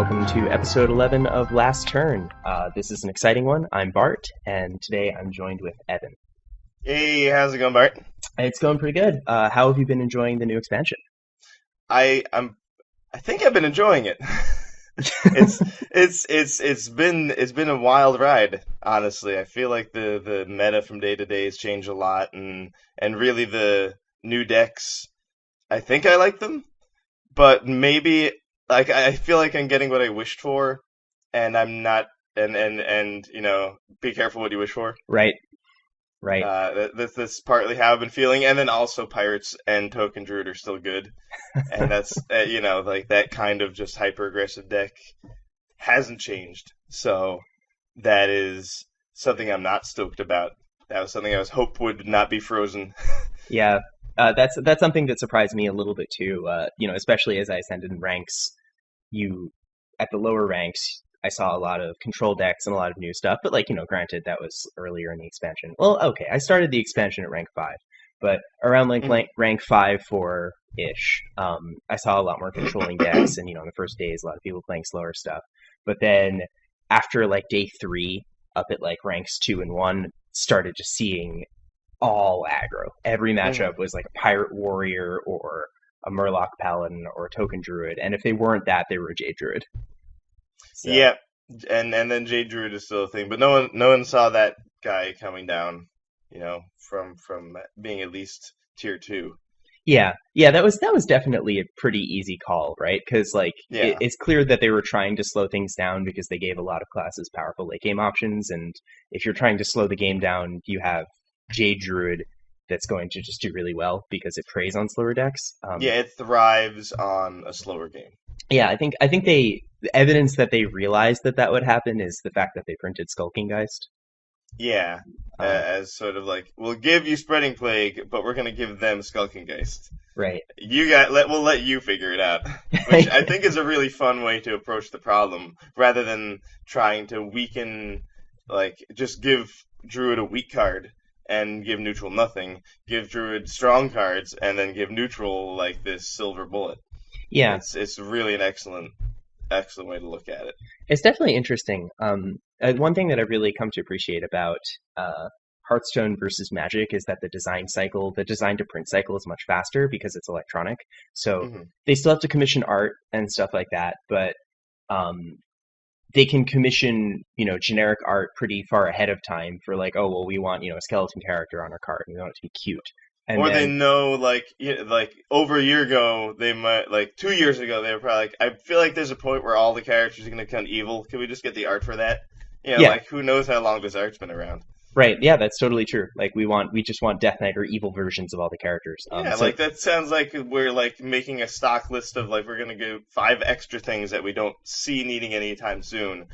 welcome to episode 11 of Last Turn. This is an exciting one. I'm Bart, and today I'm joined with Evan. Hey, how's it going, Bart? It's going pretty good. How have you been enjoying the new expansion? I think I've been enjoying it. It's been a wild ride, honestly. I feel like the meta from day to day has changed a lot, and really the new decks, I think I like them, but maybe like I feel like I'm getting what I wished for, and I'm not. And be careful what you wish for. Right. That's partly how I've been feeling, and then also Pirates and Token Druid are still good, and that's like that kind of just hyper aggressive deck hasn't changed. So that is something I'm not stoked about. That was something I was hoped would not be frozen. Yeah, that's something that surprised me a little bit too. Especially as I ascended in ranks, at the lower ranks, I saw a lot of control decks and a lot of new stuff. But granted, that was earlier in the expansion. Well, okay, I started the expansion at rank 5, but around rank 5-4-ish, I saw a lot more controlling decks. And in the first days, a lot of people playing slower stuff. But then after day 3, up at ranks 2 and 1, started just seeing all aggro. Every matchup was like a Pirate Warrior or a Murloc Paladin or a Token Druid, and if they weren't that, they were a Jade Druid. So. Yeah, and then Jade Druid is still a thing, but no one saw that guy coming down, from being at least tier 2. Yeah, that was definitely a pretty easy call, right? Because it's clear that they were trying to slow things down because they gave a lot of classes powerful late game options, and if you're trying to slow the game down, you have Jade Druid that's going to just do really well because it preys on slower decks. It thrives on a slower game. Yeah, I think the evidence that they realized that would happen is the fact that they printed Skulking Geist. Yeah, as sort of we'll give you Spreading Plague, but we're going to give them Skulking Geist. Right. We'll let you figure it out, which I think is a really fun way to approach the problem, rather than trying to weaken, just give Druid a weak card and give neutral nothing, give Druid strong cards, and then give neutral this silver bullet. Yeah. It's really an excellent way to look at it. It's definitely interesting. One thing that I've really come to appreciate about Hearthstone versus Magic is that the design to print cycle is much faster because it's electronic. So they still have to commission art and stuff like that, but they can commission, generic art pretty far ahead of time for we want, a skeleton character on our card and we want it to be cute. And or they know, over a year ago, they might, 2 years ago, they were probably I feel like there's a point where all the characters are going to turn evil. Can we just get the art for that? Who knows how long this art's been around? Right, yeah, that's totally true. We just want Death Knight or evil versions of all the characters. That sounds like we're, making a stock list of, we're going to give 5 extra things that we don't see needing anytime soon.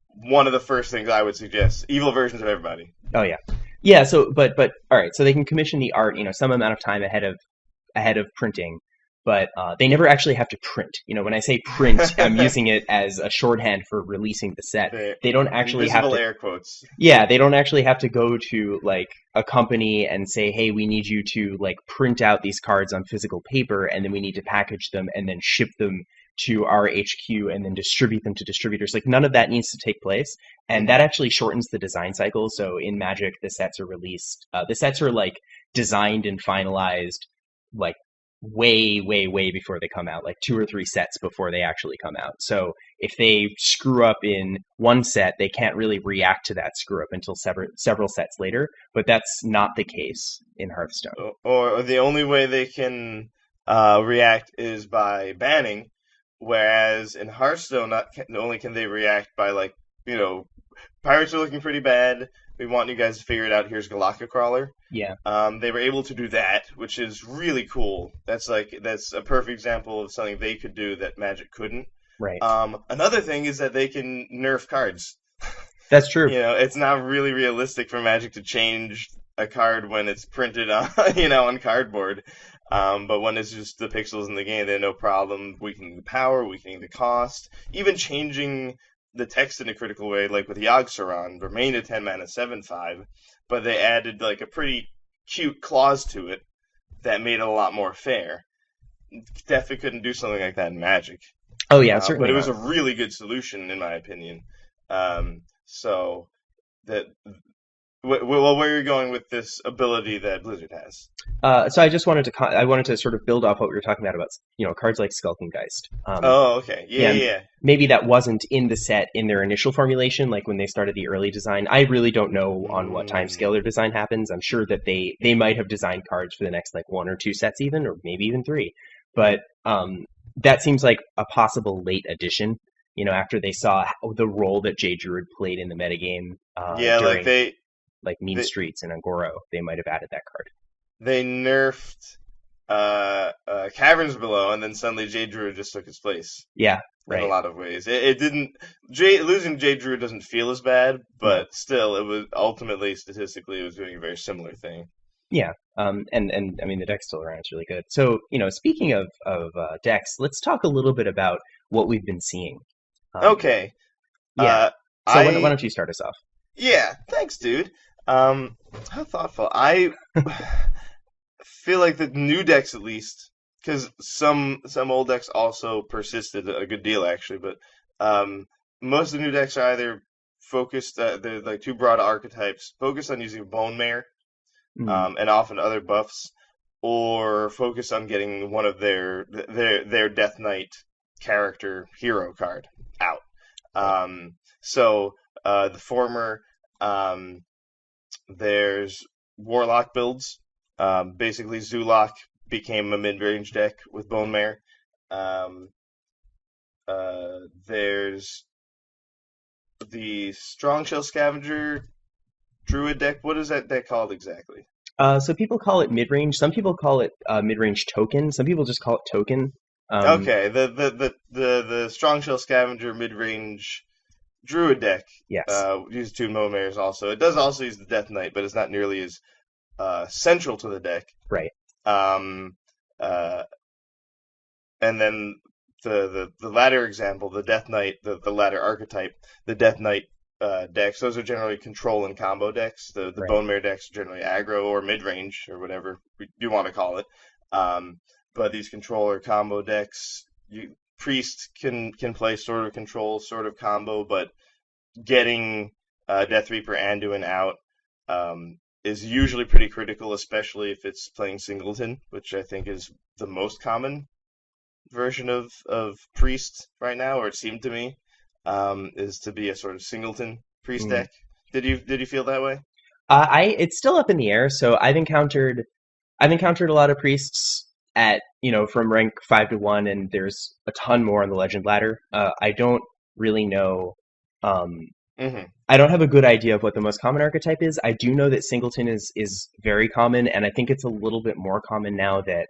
One of the first things I would suggest, evil versions of everybody. Oh, yeah. Yeah, so, but all right, so they can commission the art, some amount of time ahead of printing, but they never actually have to print. When I say print, I'm using it as a shorthand for releasing the set. They don't actually have to... air quotes. Yeah, they don't actually have to go to, a company and say, hey, we need you to, print out these cards on physical paper, and then we need to package them and then ship them to our HQ and then distribute them to distributors. None of that needs to take place, and that actually shortens the design cycle. So in Magic, the sets are released. The sets are designed and finalized way before they come out, 2 or 3 sets before they actually come out. So if they screw up in one set, they can't really react to that screw up until several sets later. But that's not the case in Hearthstone. Or the only way they can react is by banning. Whereas in Hearthstone, not only can they react by pirates are looking pretty bad. We want you guys to figure it out. Here's Galactica Crawler. Yeah. They were able to do that, which is really cool. That's a perfect example of something they could do that Magic couldn't. Right. Another thing is that they can nerf cards. That's true. It's not really realistic for Magic to change a card when it's printed on on cardboard. But when it's just the pixels in the game, they have no problem weakening the power, weakening the cost, even changing the text in a critical way, with Yogg-Saron, remained a 10 mana 7/5, but they added a pretty cute clause to it that made it a lot more fair. Definitely couldn't do something like that in Magic. Oh yeah, But certainly it was not. a really good solution in my opinion. So that well, where you're going with this ability that Blizzard has? So I just wanted to I wanted to sort of build off what we were talking about cards like Skulking Geist. Oh, okay, yeah, Yeah, yeah, yeah. maybe that wasn't in the set in their initial formulation, like when they started the early design. I really don't know on what time scale Mm, their design happens. I'm sure that they might have designed cards for the next like one or two sets even, or maybe even three. But that seems like a possible late addition. After they saw the role that Jay Druid played in the metagame yeah, like during like Mean they Streets and Angoro, they might have added that card. they nerfed Caverns Below, and then suddenly Jade Druid just took its place Yeah, in a right. lot of ways. It didn't losing Jade Druid doesn't feel as bad, No. but still, it was ultimately statistically it was doing a very similar thing. Yeah, and I mean the deck's still around. It's really good. So speaking of decks, let's talk a little bit about what we've been seeing. Um, Okay, yeah. uh, So why I don't you start us off? yeah, thanks, dude. How thoughtful. I feel like the new decks, at least, because some old decks also persisted a good deal actually, but um, most of the new decks are either focused. They're like two broad archetypes, focused on using Bone Mare, Mm, and often other buffs, or focus on getting one of their Death Knight character hero card out. right. So the former, um, there's Warlock builds. Basically, Zulok became a mid-range deck with Bone Mare. Um, there's the Strong Shell Scavenger Druid deck. What is that deck called exactly? So people call it mid range. Some people call it mid range token. Some people just call it token. Um, Okay, the Strong Shell Scavenger mid-range Druid deck yes, uses two Momares also. It does also use the Death Knight, but it's not nearly as central to the deck. right, Um, uh, and then the latter example, the Death Knight, the latter archetype, the Death Knight decks, those are generally control and combo decks. The right. Bone Mare decks are generally aggro or mid range or whatever you want to call it. Um, but these control or combo decks, Priest can play sort of control, sort of combo, but getting Death Reaper Anduin out is usually pretty critical, especially if it's playing Singleton, which I think is the most common version of Priest right now, or it seemed to me, is to be a sort of Singleton Priest Mm. deck. Did you feel that way? I it's still up in the air. So I've encountered a lot of priests at from rank 5 to 1, and there's a ton more on the legend ladder. I don't really know. Um, Hmm. I don't have a good idea of what the most common archetype is. I do know that singleton is very common, and I think it's a little bit more common now that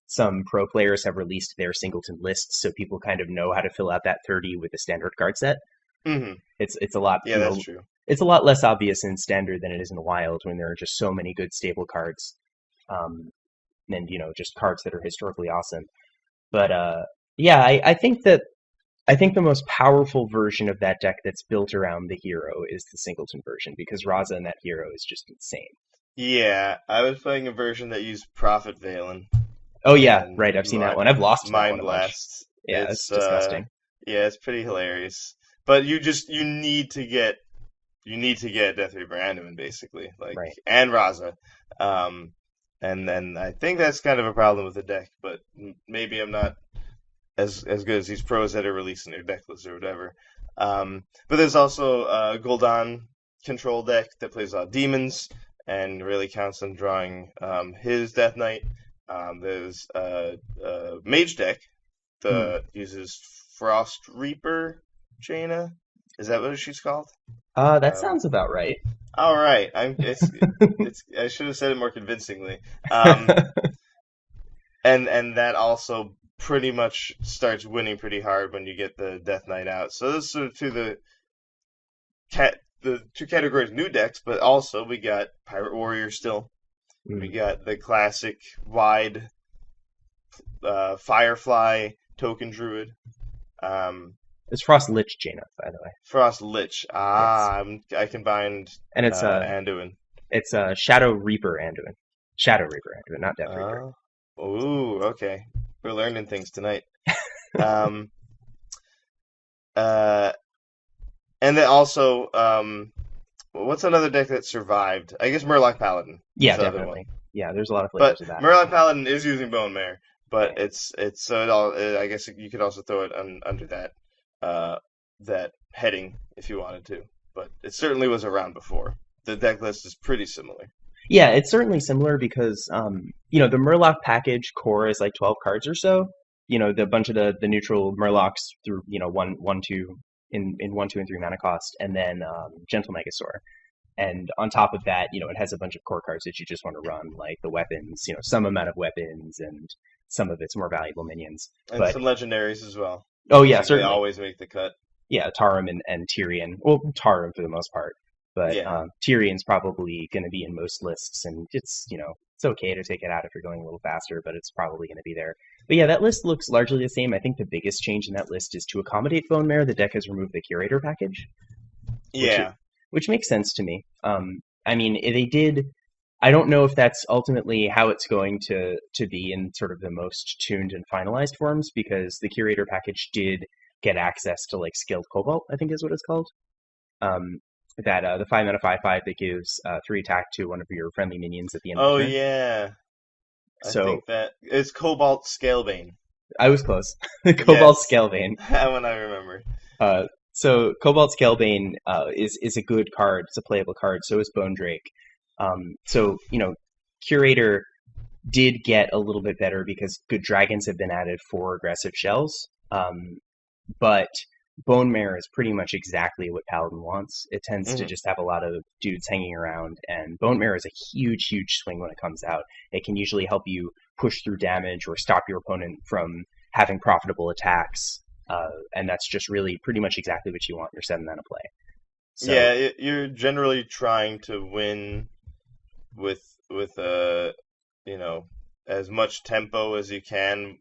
some pro players have released their singleton lists, so people kind of know how to fill out that 30 with a standard card set. Hmm. It's a lot Yeah, that's true. it's a lot less obvious in standard than it is in wild when there are just so many good stable cards. Um, and just cards that are historically awesome. But yeah, I think the most powerful version of that deck that's built around the hero is the singleton version because Raza and that hero is just insane. Yeah, I was playing a version that used Prophet Valen Oh yeah, and right. I've seen that one. I've lost that one Mind a bunch. Blast. Yeah, it's disgusting. Yeah, it's pretty hilarious. But you need to get Death Reaper Anduin basically, like Right. and Raza. Um, and then I think that's kind of a problem with the deck, but maybe I'm not as good as these pros that are releasing their deck lists or whatever. But there's also a Gul'dan control deck that plays a lot of demons and really counts on drawing his Death Knight. There's a mage deck Hmm. that uses Frost Reaper Jaina. Is that what she's called? That Um, sounds about right. all right, it's I should have said it more convincingly. Um, and that also pretty much starts winning pretty hard when you get the Death Knight out. So those are the two categories new decks, but also we got Pirate Warrior still. We Hmm. got the classic wide Firefly token Druid. Um, It's Frost Lich Jaina, by the way. Frost Lich. Yes, I combined and Anduin. it's Shadow Reaper Anduin. Shadow Reaper Anduin, not Death Reaper. Ooh, okay. We're learning things tonight. Um, Uh, and then also, what's another deck that survived? I guess Murloc Paladin is Yeah, the other one. definitely. Yeah, there's a lot of But flavors of that. Murloc Paladin is using Bone Mare, but Right. it's so it all. I guess you could also throw it under uh, that heading if you wanted to. But it certainly was around before. The deck list is pretty similar. Yeah, it's certainly similar because the Murloc package core is like 12 cards or so. The bunch of the neutral Murlocs through, one, two in one, two, and three mana cost, and then Gentle Megasaur. And on top of that, it has a bunch of core cards that you just want to run, like the weapons, some amount of weapons and some of its more valuable minions. And But some legendaries as well. oh I yeah, think they certainly. always make the cut. Yeah, Tarim and Tyrion. Well, Tarim for the most part, but Yeah. Tyrion's probably going to be in most lists, and it's okay to take it out if you're going a little faster, but it's probably going to be there. But yeah, that list looks largely the same. I think the biggest change in that list is to accommodate Bone Mare. The deck has removed the Curator package, which Yeah. which makes sense to me. I mean, they did. I don't know if that's ultimately how it's going to be in sort of the most tuned and finalized forms, because the Curator package did get access to like Skilled Cobalt, I think is what it's called. Um, that the 5 mana 5/5 that gives 3 attack to one of your friendly minions at the end of the Oh turn. yeah. I So think that it's Cobalt Scalebane. I was close. Cobalt Yes. Scalebane. That one I remember. So Cobalt Scalebane is a good card. It's a playable card. So is Bone Drake. So Curator did get a little bit better because good dragons have been added for aggressive shells. But Bone Mare is pretty much exactly what Paladin wants. It tends to Hmm. just have a lot of dudes hanging around, and Bone Mare is a huge, huge swing when it comes out. It can usually help you push through damage or stop your opponent from having profitable attacks, and that's just really pretty much exactly what you want in your 7 mana play. So Yeah, you're generally trying to win with with you know as much tempo as you can,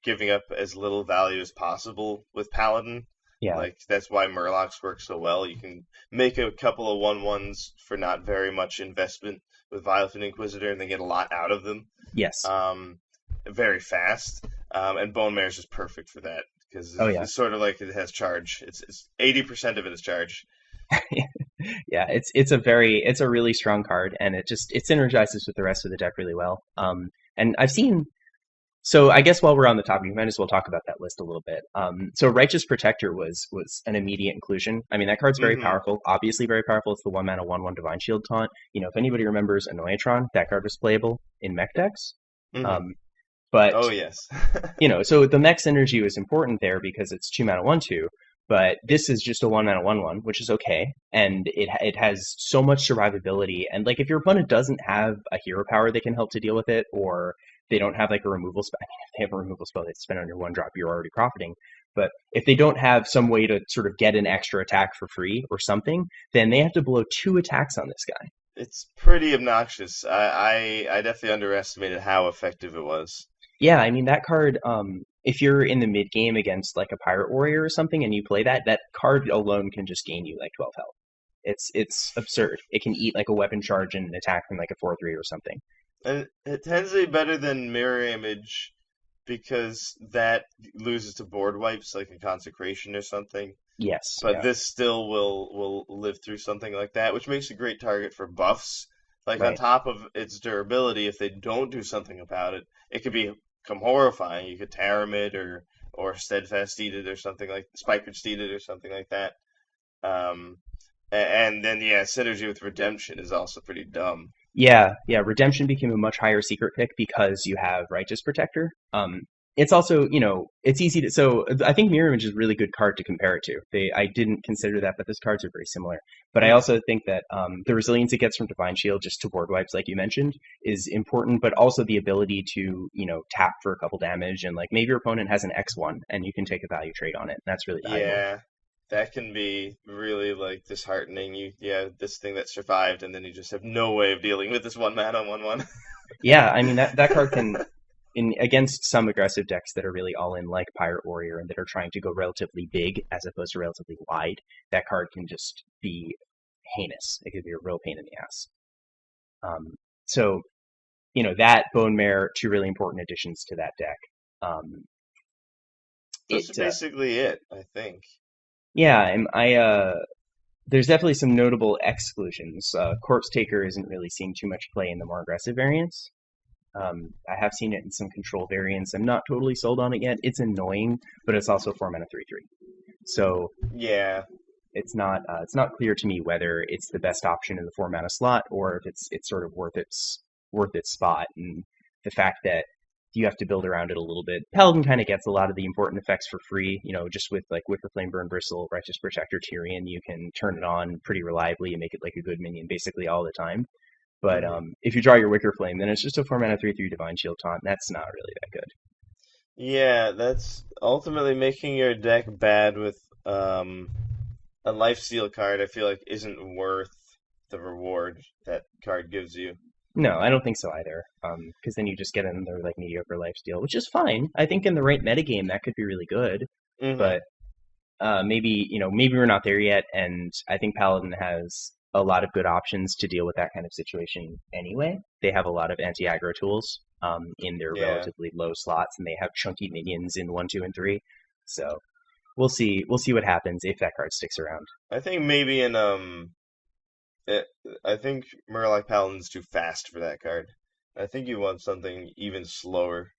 giving up as little value as possible with Paladin. yeah, Like that's why Murlocs work so well. You can make a couple of 1/1s for not very much investment with Violet and Inquisitor, and then get a lot out of them yes, um, very fast. And Bone Mare is just perfect for that because oh yeah. it's sort of like it has charge. It's 80% of it is charge. Yeah, it's a really strong card, and it synergizes with the rest of the deck really well. And I've seen. So I guess while we're on the topic, we might as well talk about that list a little bit. So Righteous Protector was an immediate inclusion. I mean, that card's very Hmm. powerful, obviously very powerful. It's the 1 mana 1/1 Divine Shield taunt. If anybody remembers Annoyatron, that card was playable in mech decks. Hmm. Um, but Oh yes. so the mech's energy was important there because it's 2 mana 1/2. But this is just a 1 mana 1/1, which is okay, and it has so much survivability. And like, if your opponent doesn't have a hero power that can help to deal with it, or they don't have like a removal spell. I mean, if they have a removal spell they spend on your 1 drop, you're already profiting. But if they don't have some way to sort of get an extra attack for free or something, then they have to blow 2 attacks on this guy. It's pretty obnoxious. I definitely underestimated how effective it was. Yeah, I mean that card. If you're in the mid game against like a pirate warrior or something, and you play that card alone can just gain you like 12 health. It's absurd. It can eat like a weapon charge and attack from like a 4/3 or something. And it tends to be better than Mirror Image because that loses to board wipes like a Consecration or something. Yes, But yeah, this still will live through something like that, which makes a great target for buffs. Like on right. top of its durability, if they don't do something about it, it could become horrifying. You could Tarim it or Steadfast Eat it or something like Spikered Steed it or something like that. Um, and then yeah, synergy with Redemption is also pretty dumb. Yeah, yeah. Redemption became a much higher secret pick because you have Righteous Protector. It's also, it's easy to. So I think Mirror Image is a really good card to compare it to. I didn't consider that, but those cards are very similar. But I Hmm. also think that the resilience it gets from Divine Shield just to board wipes, like you mentioned, is important. But also the ability to, tap for a couple damage, and like maybe your opponent has an X1 and you can take a value trade on it. And that's really valuable. Yeah, that can be really like disheartening. Yeah, this thing that survived, and then you just have no way of dealing with this 1 mana 1/1. Yeah, I mean that card can in against some aggressive decks that are really all in like Pirate Warrior and that are trying to go relatively big as opposed to relatively wide, that card can just be heinous. It could be a real pain in the ass. So that Bone Mare, two really important additions to that deck. Um, That's it basically it, I think. Yeah, there's definitely some notable exclusions. Corpse Taker isn't really seeing too much play in the more aggressive variants. I have seen it in some control variants. I'm not totally sold on it yet. It's annoying, but it's also 4 mana 3/3. So Yeah. it's not clear to me whether it's the best option in the 4 mana slot or if it's sort of worth its spot. And the fact that you have to build around it a little bit. Paladin kind of gets a lot of the important effects for free. Just with like Wicker Flame, Burn Bristle, Righteous Protector, Tyrion, you can turn it on pretty reliably and make it like a good minion basically all the time. But Hmm. if you draw your Wicker Flame, then it's just a 4 mana 3/3 Divine Shield taunt. And that's not really that good. Yeah, that's ultimately making your deck bad with um a lifesteal card. I feel like isn't worth the reward that card gives you. No, I don't think so either. Because then you just get another like mediocre lifesteal, which is fine. I think in the right metagame that could be really good. Hmm. But maybe maybe we're not there yet, and I think Paladin has a lot of good options to deal with that kind of situation anyway. They have a lot of anti-aggro tools in their Yeah. relatively low slots, and they have chunky minions in 1, 2, and 3. So we'll see. We'll see what happens if that card sticks around. I think maybe in it, I think Murloc Paladin's too fast for that card. I think you want something even slower.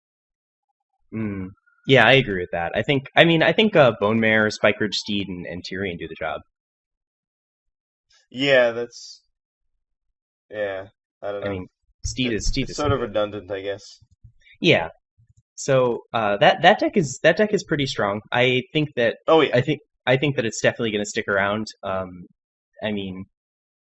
Mm. Yeah, I agree with that. I think Bone Mare, Spike Ridge Steed, and Tyrion do the job. Yeah, that's yeah. I don't I know. mean, Steed It's is so sort of good. redundant, I guess. Yeah. So that deck is pretty strong. Oh yeah. I think that it's definitely going to stick around. I mean,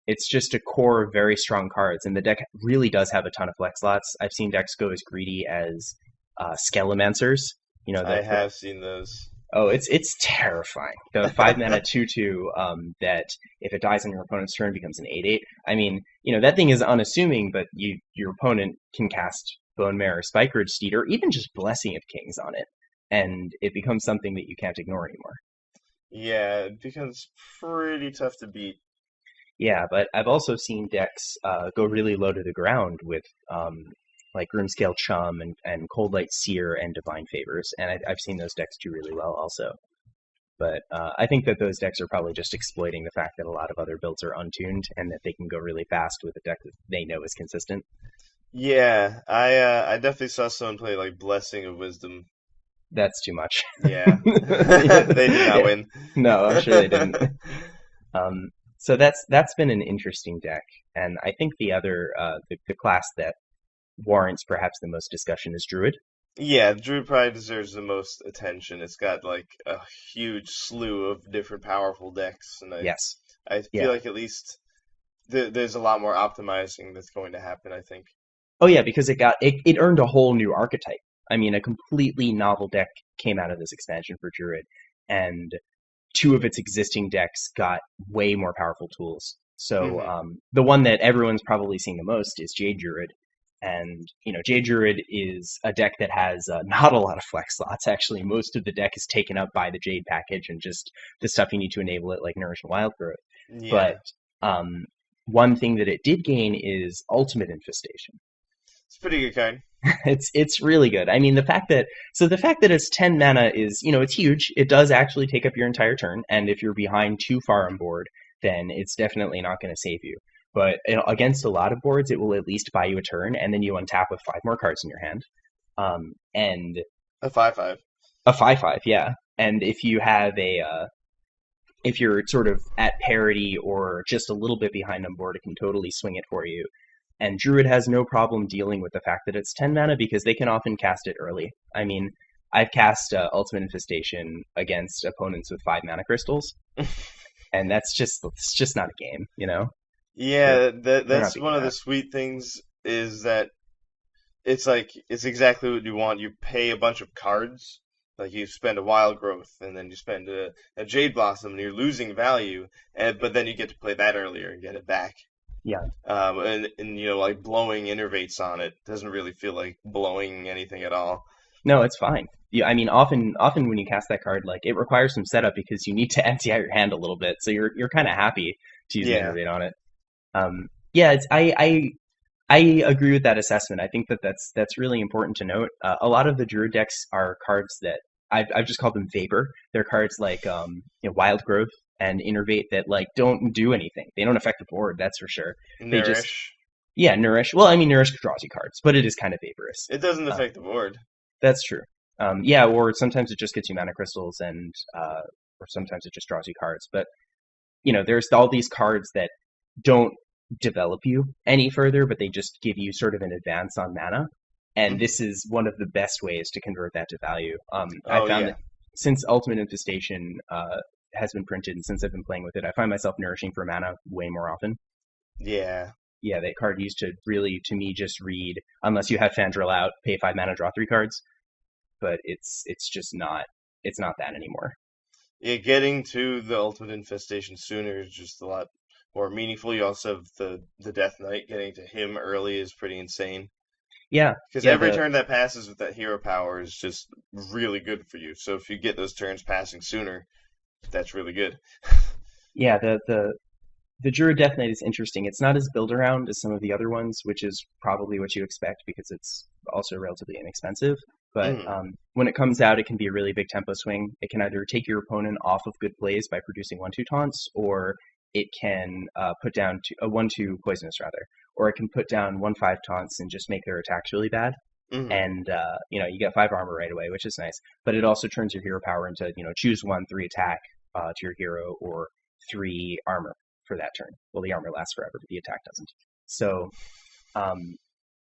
it's just a core of very strong cards, and the deck really does have a ton of flex slots. I've seen decks go as greedy as Skelemancers. You know I the have seen those. Oh, it's terrifying. The 5 mana 2/2 that if it dies on your opponent's turn becomes an 8/8. I mean, that thing is unassuming, but your opponent can cast Bone Mare or Spike Ridge Steed or even just Blessing of Kings on it, and it becomes something that you can't ignore anymore. Yeah, it becomes pretty tough to beat. Yeah, but I've also seen decks go really low to the ground with like Grimscale Chum and Cold Light Seer and Divine Favors, and I've seen those decks do really well also. But I think that those decks are probably just exploiting the fact that a lot of other builds are untuned and that they can go really fast with a deck that they know is consistent. Yeah, I definitely saw someone play like Blessing of Wisdom. That's too much. Yeah. Yeah, They did not yeah. win. No, I'm sure they didn't. So that's been an interesting deck, and I think the class that warrants perhaps the most discussion is Druid. Yeah, Druid probably deserves the most attention. It's got like a huge slew of different powerful decks, and Yes. I feel Yeah. like at least there's a lot more optimizing that's going to happen, I think. Oh yeah, because it earned a whole new archetype. I mean, a completely novel deck came out of this expansion for Druid, and two of its existing decks got way more powerful tools. So Hmm. the one that everyone's probably seeing the most is Jade Druid, and Jade Druid is a deck that has not a lot of flex slots. Actually, most of the deck is taken up by the Jade package and just the stuff you need to enable it, like Nourish and Wild Growth. But Yeah, um, one thing that it did gain is Ultimate Infestation. it's a pretty good card. It's really good. I mean, the fact that it's 10 mana is, it's huge. It does actually take up your entire turn, and if you're behind too far on board, then it's definitely not going to save you. But against a lot of boards, it will at least buy you a turn, and then you untap with 5 more cards in your hand. And A 5/5. a 5/5, yeah. And if you're sort of at parity or just a little bit behind on board, it can totally swing it for you. And Druid has no problem dealing with the fact that it's 10 mana because they can often cast it early. I mean, I've cast Ultimate Infestation against opponents with 5 mana crystals, and it's just not a game. They're Yeah, they're not that's beating one of the that. sweet things is that it's exactly what you want. You pay a bunch of cards, like you spend a wild growth, and then you spend a jade blossom, and you're losing value, and but then you get to play that earlier and get it back. Yeah, And like blowing innervates on it doesn't really feel like blowing anything at all. no, it's fine. I mean, often when you cast that card, like it requires some setup because you need to empty out your hand a little bit, so you're kind of happy to use an Yeah. innervate on it. Yeah, I agree with that assessment. I think that that's really important to note. A lot of the Druid decks are cards that I've just called them vapor. They're cards like Wild Growth and Innervate that like don't do anything. They don't affect the board, that's for sure. They just Nourish. yeah, Nourish. Well, I mean Nourish draws you cards, but it is kind of vaporous. It doesn't Uh, affect the board. that's true. Yeah, or sometimes it just gets you mana crystals, and or sometimes it just draws you cards. But there's all these cards that don't develop you any further, but they just give you sort of an advance on mana. And Hmm. this is one of the best ways to convert that to value. I Oh found yeah, that since Ultimate Infestation has been printed and since I've been playing with it, I find myself nourishing for mana way more often. yeah, Yeah, that card used to really, to me, just read, unless you have Fandral out, pay 5 mana, draw 3 cards. But it's just not, it's not that anymore. yeah. Getting to the ultimate infestation sooner is just a lot more meaningful. You also have the Death Knight. Getting to him early is pretty insane. Yeah, Because yeah, every the turn that passes with that hero power is just really good for you. So if you get those turns passing sooner, that's really good. yeah the Druid Death Knight is interesting. It's not as build around as some of the other ones, which is probably what you expect because it's also relatively inexpensive. But Mm, when it comes out, it can be a really big tempo swing. It can either take your opponent off of good plays by producing 1/2 taunts, or it can put down a 1/2 poisonous rather, or it can put down 1/5 taunts and just make their attacks really bad. mm. And you get 5 armor right away, which is nice. But it also turns your hero power into choose 1 3 attack to your hero or 3 armor for that turn. Well, the armor lasts forever, but the attack doesn't. So um,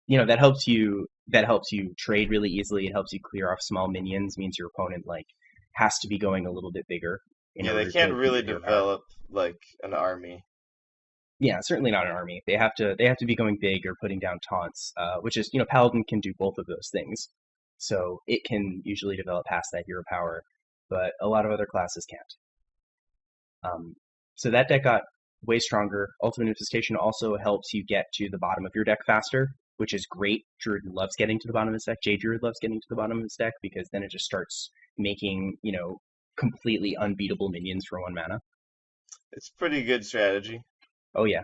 that helps you trade really easily. It helps you clear off small minions. Means your opponent like has to be going a little bit bigger in Yeah, they order can't to beat really your hero power. develop like an army. Yeah, certainly not an army. They have to be going big or putting down taunts, which is Paladin can do both of those things, so it can usually develop past that hero power, but a lot of other classes can't. So that deck got way stronger. Ultimate Infestation also helps you get to the bottom of your deck faster, which is great. Druid loves getting to the bottom of his deck. J Druid loves getting to the bottom of his deck because then it just starts making completely unbeatable minions for 1 mana. It's pretty good strategy. Oh yeah.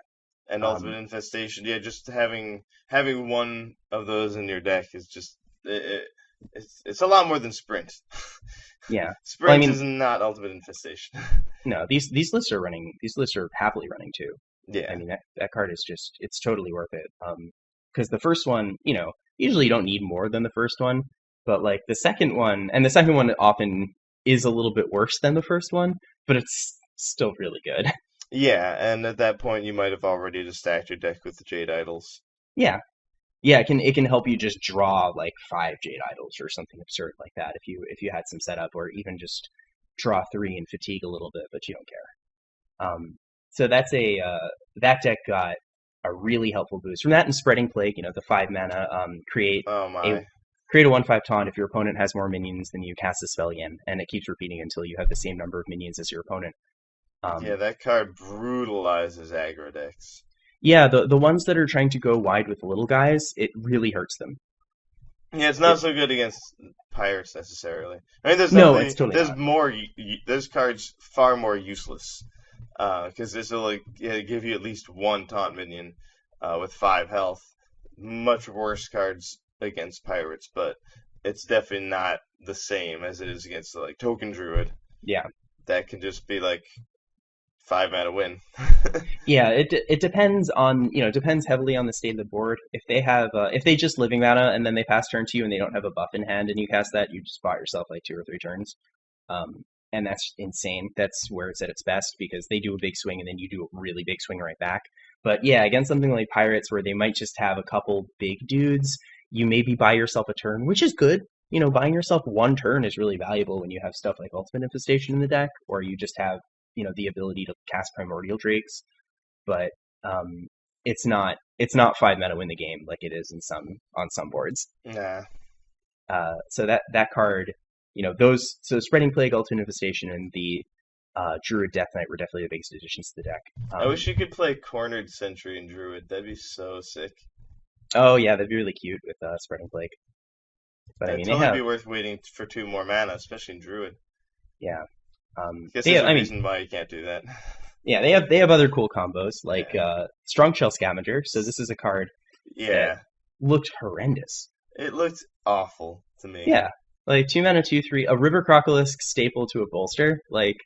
And ultimate Um, infestation, yeah, just having one of those in your deck is just it's a lot more than sprint. yeah. Well, I Sprint mean, is not ultimate infestation. no, these lists are running. These lists are happily running too. I Yeah. mean, that card is just it's totally worth it. Because the first one, usually you don't need more than the first one, but like the second one often is a little bit worse than the first one, but it's still really good. Yeah, and at that point you might have already just stacked your deck with the Jade Idols. Yeah, yeah, it can help you just draw like 5 Jade Idols or something absurd like that if you had some setup, or even just draw 3 and fatigue a little bit, but you don't care. So that deck got a really helpful boost from that and spreading plague. The 5 mana Oh a my. create a 1/5 taunt. If your opponent has more minions than you, cast a spell again, and it keeps repeating until you have the same number of minions as your opponent. Yeah, Um, that card brutalizes aggro decks. yeah, the ones that are trying to go wide with little guys, it really hurts them. Yeah, it's It not so good against pirates necessarily. I mean, there's No, it's definitely totally there's not. more there's cards far more useless because this will like yeah, give you at least one taunt minion with 5 health. Much worse cards against pirates, but it's definitely not the same as it is against like token druid. Yeah, That can just be like 5 mana win. yeah. It depends on it depends heavily on the state of the board. If they just living mana and then they pass turn to you and they don't have a buff in hand and you cast that, you just bought yourself like 2 or 3 turns. And that's insane. That's where it's at its best because they do a big swing and then you do a really big swing right back. But yeah, against something like Pirates where they might just have a couple big dudes, you maybe buy yourself a turn, which is good. Buying yourself 1 turn is really valuable when you have stuff like Ultimate Infestation in the deck, or you just have, the ability to cast Primordial Drakes. But it's not 5 mana win the game like it is on some boards. Nah. So that card, so Spreading Plague, Ultimate Infestation, and the Druid Death Knight were definitely the biggest additions to the deck. I wish you could play Cornered Sentry and Druid. That'd be so sick. Oh yeah, that'd be really cute with Spreading Plague. But I That'd mean, they totally have be worth waiting for 2 more mana, especially in Druid. yeah, Guess they there's have, a I mean, reason why you can't do that. yeah, they have other cool combos like Yeah. Strong Shell Scavenger. So this is a card that Yeah. looked horrendous. It looked awful to me. Yeah, Like 2 mana, 2/3, a River Crocolisk staple to a bolster. Like,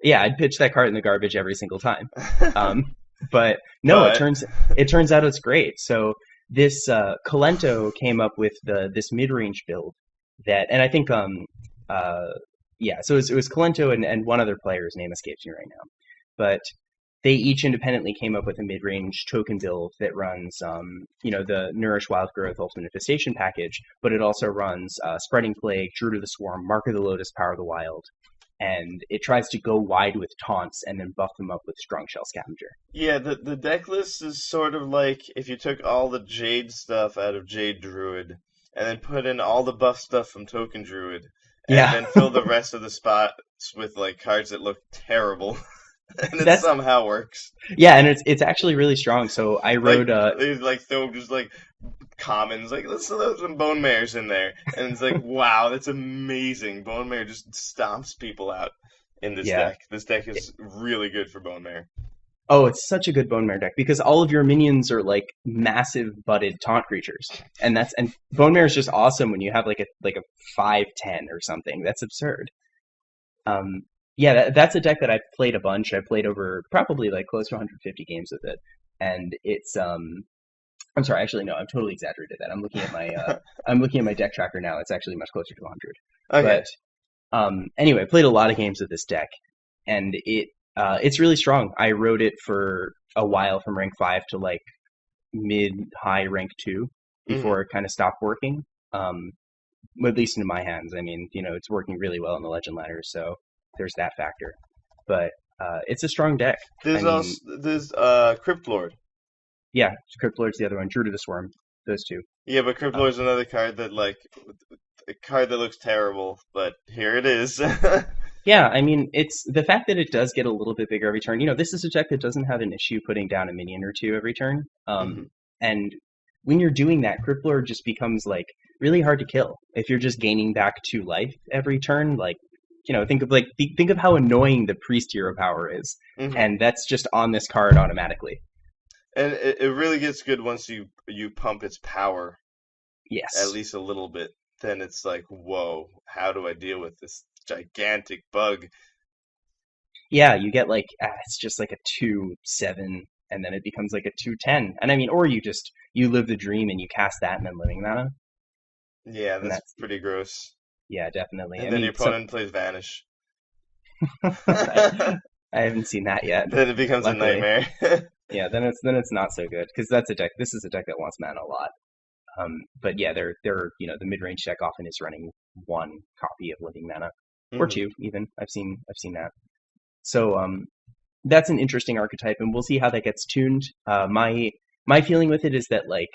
yeah, I'd pitch that card in the garbage every single time. Um, but no, it But turns it turns out it's great. So this Colento came up with this mid range build that, and I think uh yeah, so it was Colento and one other player's name escapes me right now, but they each independently came up with a mid-range token build that runs, the Nourish Wild Growth Ultimate Infestation package, but it also runs Spreading Plague, Druid of the Swarm, Mark of the Lotus, Power of the Wild, and it tries to go wide with taunts and then buff them up with Strong Shell Scavenger. yeah, the deck list is sort of like if you took all the Jade stuff out of Jade Druid and then put in all the buff stuff from Token Druid and Yeah, then fill the rest of the spots with like cards that look terrible. And it that's somehow works. yeah, and it's actually really strong. So I Like wrote they like throw just like commons, like let's throw some bone mares in there, and it's like wow, that's amazing. Bone mare just stomps people out in this yeah. deck. This deck is really good for bone mare. Oh, it's such a good Bone Mare deck because all of your minions are like massive butted taunt creatures, and Bone Mare is just awesome when you have like a 5/10 or something. That's absurd. Um, yeah, that's a deck that I've played a bunch. I played over probably like close to 150 games with it, and it's I'm sorry, actually no, I'm totally exaggerated that. I'm looking at my deck tracker now. It's actually much closer to 100. Okay. But anyway, I played a lot of games with this deck, and it's really strong. I rode it for a while from rank 5 to like mid high rank 2 Hmm. before it kind of stopped working. Um, at least in my hands. I mean, it's working really well in the Legend ladder, so there's that factor. But it's a strong deck. I There's mean, also there's Crypt Lord. yeah, Crypt Lord's the other one. Druid of the Swarm, those two. Yeah, but Crypt Um, Lord's another card that like a card that looks terrible, but here it is. yeah, I mean, it's the fact that it does get a little bit bigger every turn. This is a deck that doesn't have an issue putting down a minion or two every turn. Hmm. And when you're doing that, Crypt Lord just becomes like really hard to kill if you're just gaining back 2 life every turn. Like, think of how annoying the Priest Hero power is, Hmm. and that's just on this card automatically. And it really gets good once you pump its power at Yes. least a little bit. Then it's like, whoa, how do I deal with this gigantic bug? Yeah, you get like it's just like a 2/7, and then it becomes like a 2/10. And I mean, or you live the dream and you cast that and then living mana, Yeah, and that's that's pretty gross. yeah, definitely. I And then your mean, so opponent plays Vanish. I, Then I haven't seen that yet, it becomes a luckily. nightmare. Yeah, then it's not so good because that's a deck. This is a deck that wants mana a lot. But yeah, they're the mid range deck often is running one copy of living mana or Hmm. two even. I've seen that. So that's an interesting archetype, and we'll see how that gets tuned. My feeling with it is that like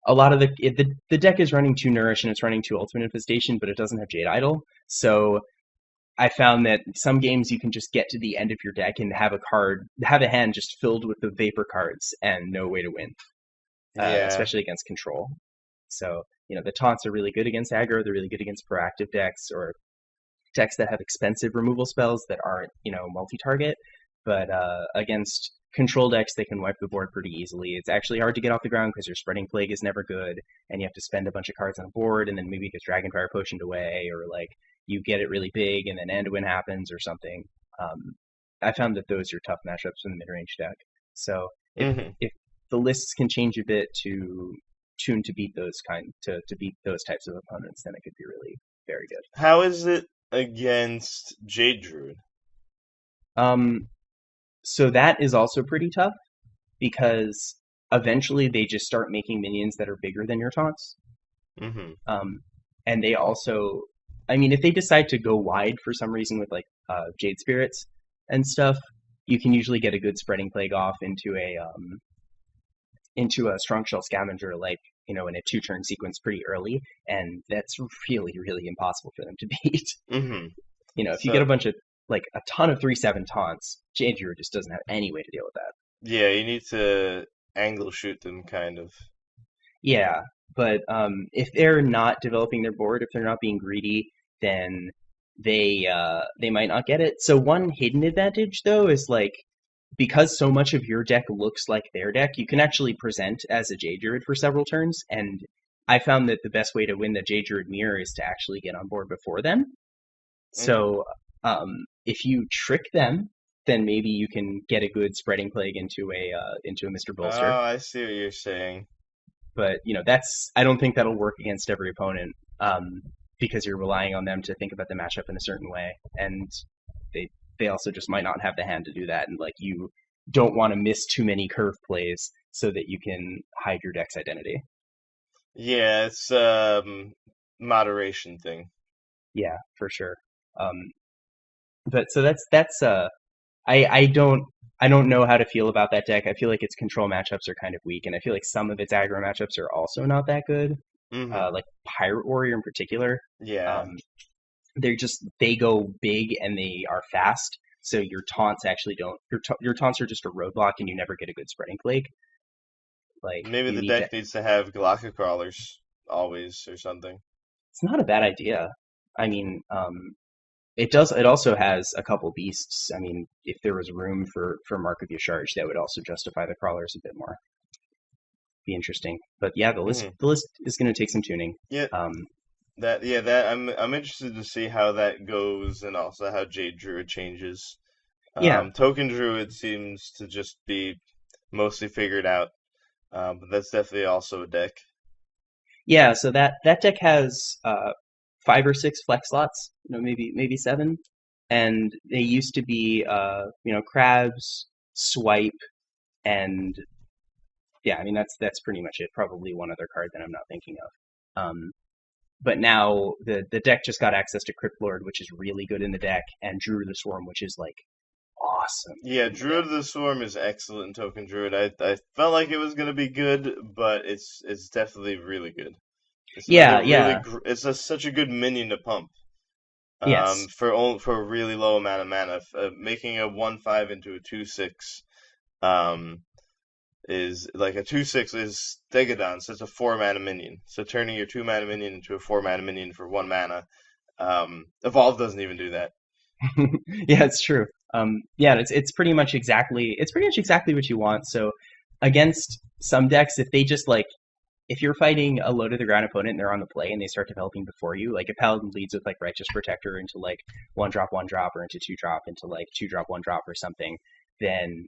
a lot of the deck is running two Nourish and it's running two Ultimate Infestation, but it doesn't have Jade Idol. So I found that some games you can just get to the end of your deck and have a hand just filled with the Vapor cards and no way to win, Yeah. especially against control. So the taunts are really good against aggro. They're really good against proactive decks or decks that have expensive removal spells that aren't multi-target. But against control decks, they can wipe the board pretty easily. It's actually hard to get off the ground because your Spreading Plague is never good, and you have to spend a bunch of cards on a board, and then maybe it gets Dragonfire Potioned away, or like you get it really big, and then Anduin happens or something. Um, I found that those are tough matchups in the mid-range deck. So Hmm. if the lists can change a bit to tune to beat to beat those types of opponents, then it could be really very good. How is it against Jade Druid? Um, so that is also pretty tough because eventually they just start making minions that are bigger than your taunts. Hmm. Um, and they also, I mean, if they decide to go wide for some reason with like Jade Spirits and stuff, you can usually get a good Spreading Plague off into a Strong Shell Scavenger, like in a 2-turn sequence pretty early, and that's really really impossible for them to beat. Hmm. If you get a So bunch of like a ton of 3/7 taunts, Jade just doesn't have any way to deal with that. yeah, you need to angle shoot them kind of. Yeah, but if they're not developing their board, if they're not being greedy, then they might not get it. So one hidden advantage though is like because so much of your deck looks like their deck, you can actually present as a Jade Druid for several turns, and I found that the best way to win the Jade Druid Mirror is to actually get on board before them. Hmm. So if you trick them, then maybe you can get a good spreading plague into a Mr. Bolster. Oh, I see what you're saying. But that's I don't think that'll work against every opponent because you're relying on them to think about the matchup in a certain way, and they they also just might not have the hand to do that, and like you don't want to miss too many curve plays so that you can hide your deck's identity. Yeah, it's moderation thing. Yeah, for sure. Um, but so that's I don't I don't know how to feel about that deck. I feel like its control matchups are kind of weak, and I feel like some of its aggro matchups are also not that good. Hmm. Like Pirate Warrior in particular. Yeah. Um, they go big and they are fast, so your taunts actually don't your taunts are just a roadblock, and you never get a good spreading plague. Like Maybe you the need to. deck needs to have Galactic Crawlers always or something. It's not a bad idea. I mean, it does. It also has a couple beasts. I mean, if there was room for Mark of Yasharj, that would also justify the crawlers a bit more. Be interesting. But yeah, Hmm. the list is going to take some tuning. Yeah, Um, that I'm interested to see how that goes and also how Jade Druid changes. yeah, Token Druid seems to just be mostly figured out, but that's definitely also a deck. yeah. So that deck has 5 or 6 flex slots. Maybe 7, and they used to be crabs, swipe, and yeah. I mean that's pretty much it. Probably one other card that I'm not thinking of. But now the deck just got access to Crypt Lord, which is really good in the deck, and Druid of the Swarm, which is like awesome Yeah, in the Druid deck. of the Swarm is excellent in Token Druid. I felt like it was gonna be good, but it's definitely really good. It's another Yeah, really yeah, gr it's such a good minion to pump. yes. For a really low amount of mana, making a 1/5 into a 2/6 um is like a 2/6 is Stegodon, so it's a 4 mana minion. So turning your 2 mana minion into a 4 mana minion for 1 mana. Evolve doesn't even do that. Yeah, it's true. Yeah, it's pretty much exactly what you want. So against some decks, if they just like if you're fighting a low to the ground opponent and they're on the play and they start developing before you, like if Paladin leads with like Righteous Protector into like 1 drop, 1 drop, or into 2 drop into like 2 drop, 1 drop or something, then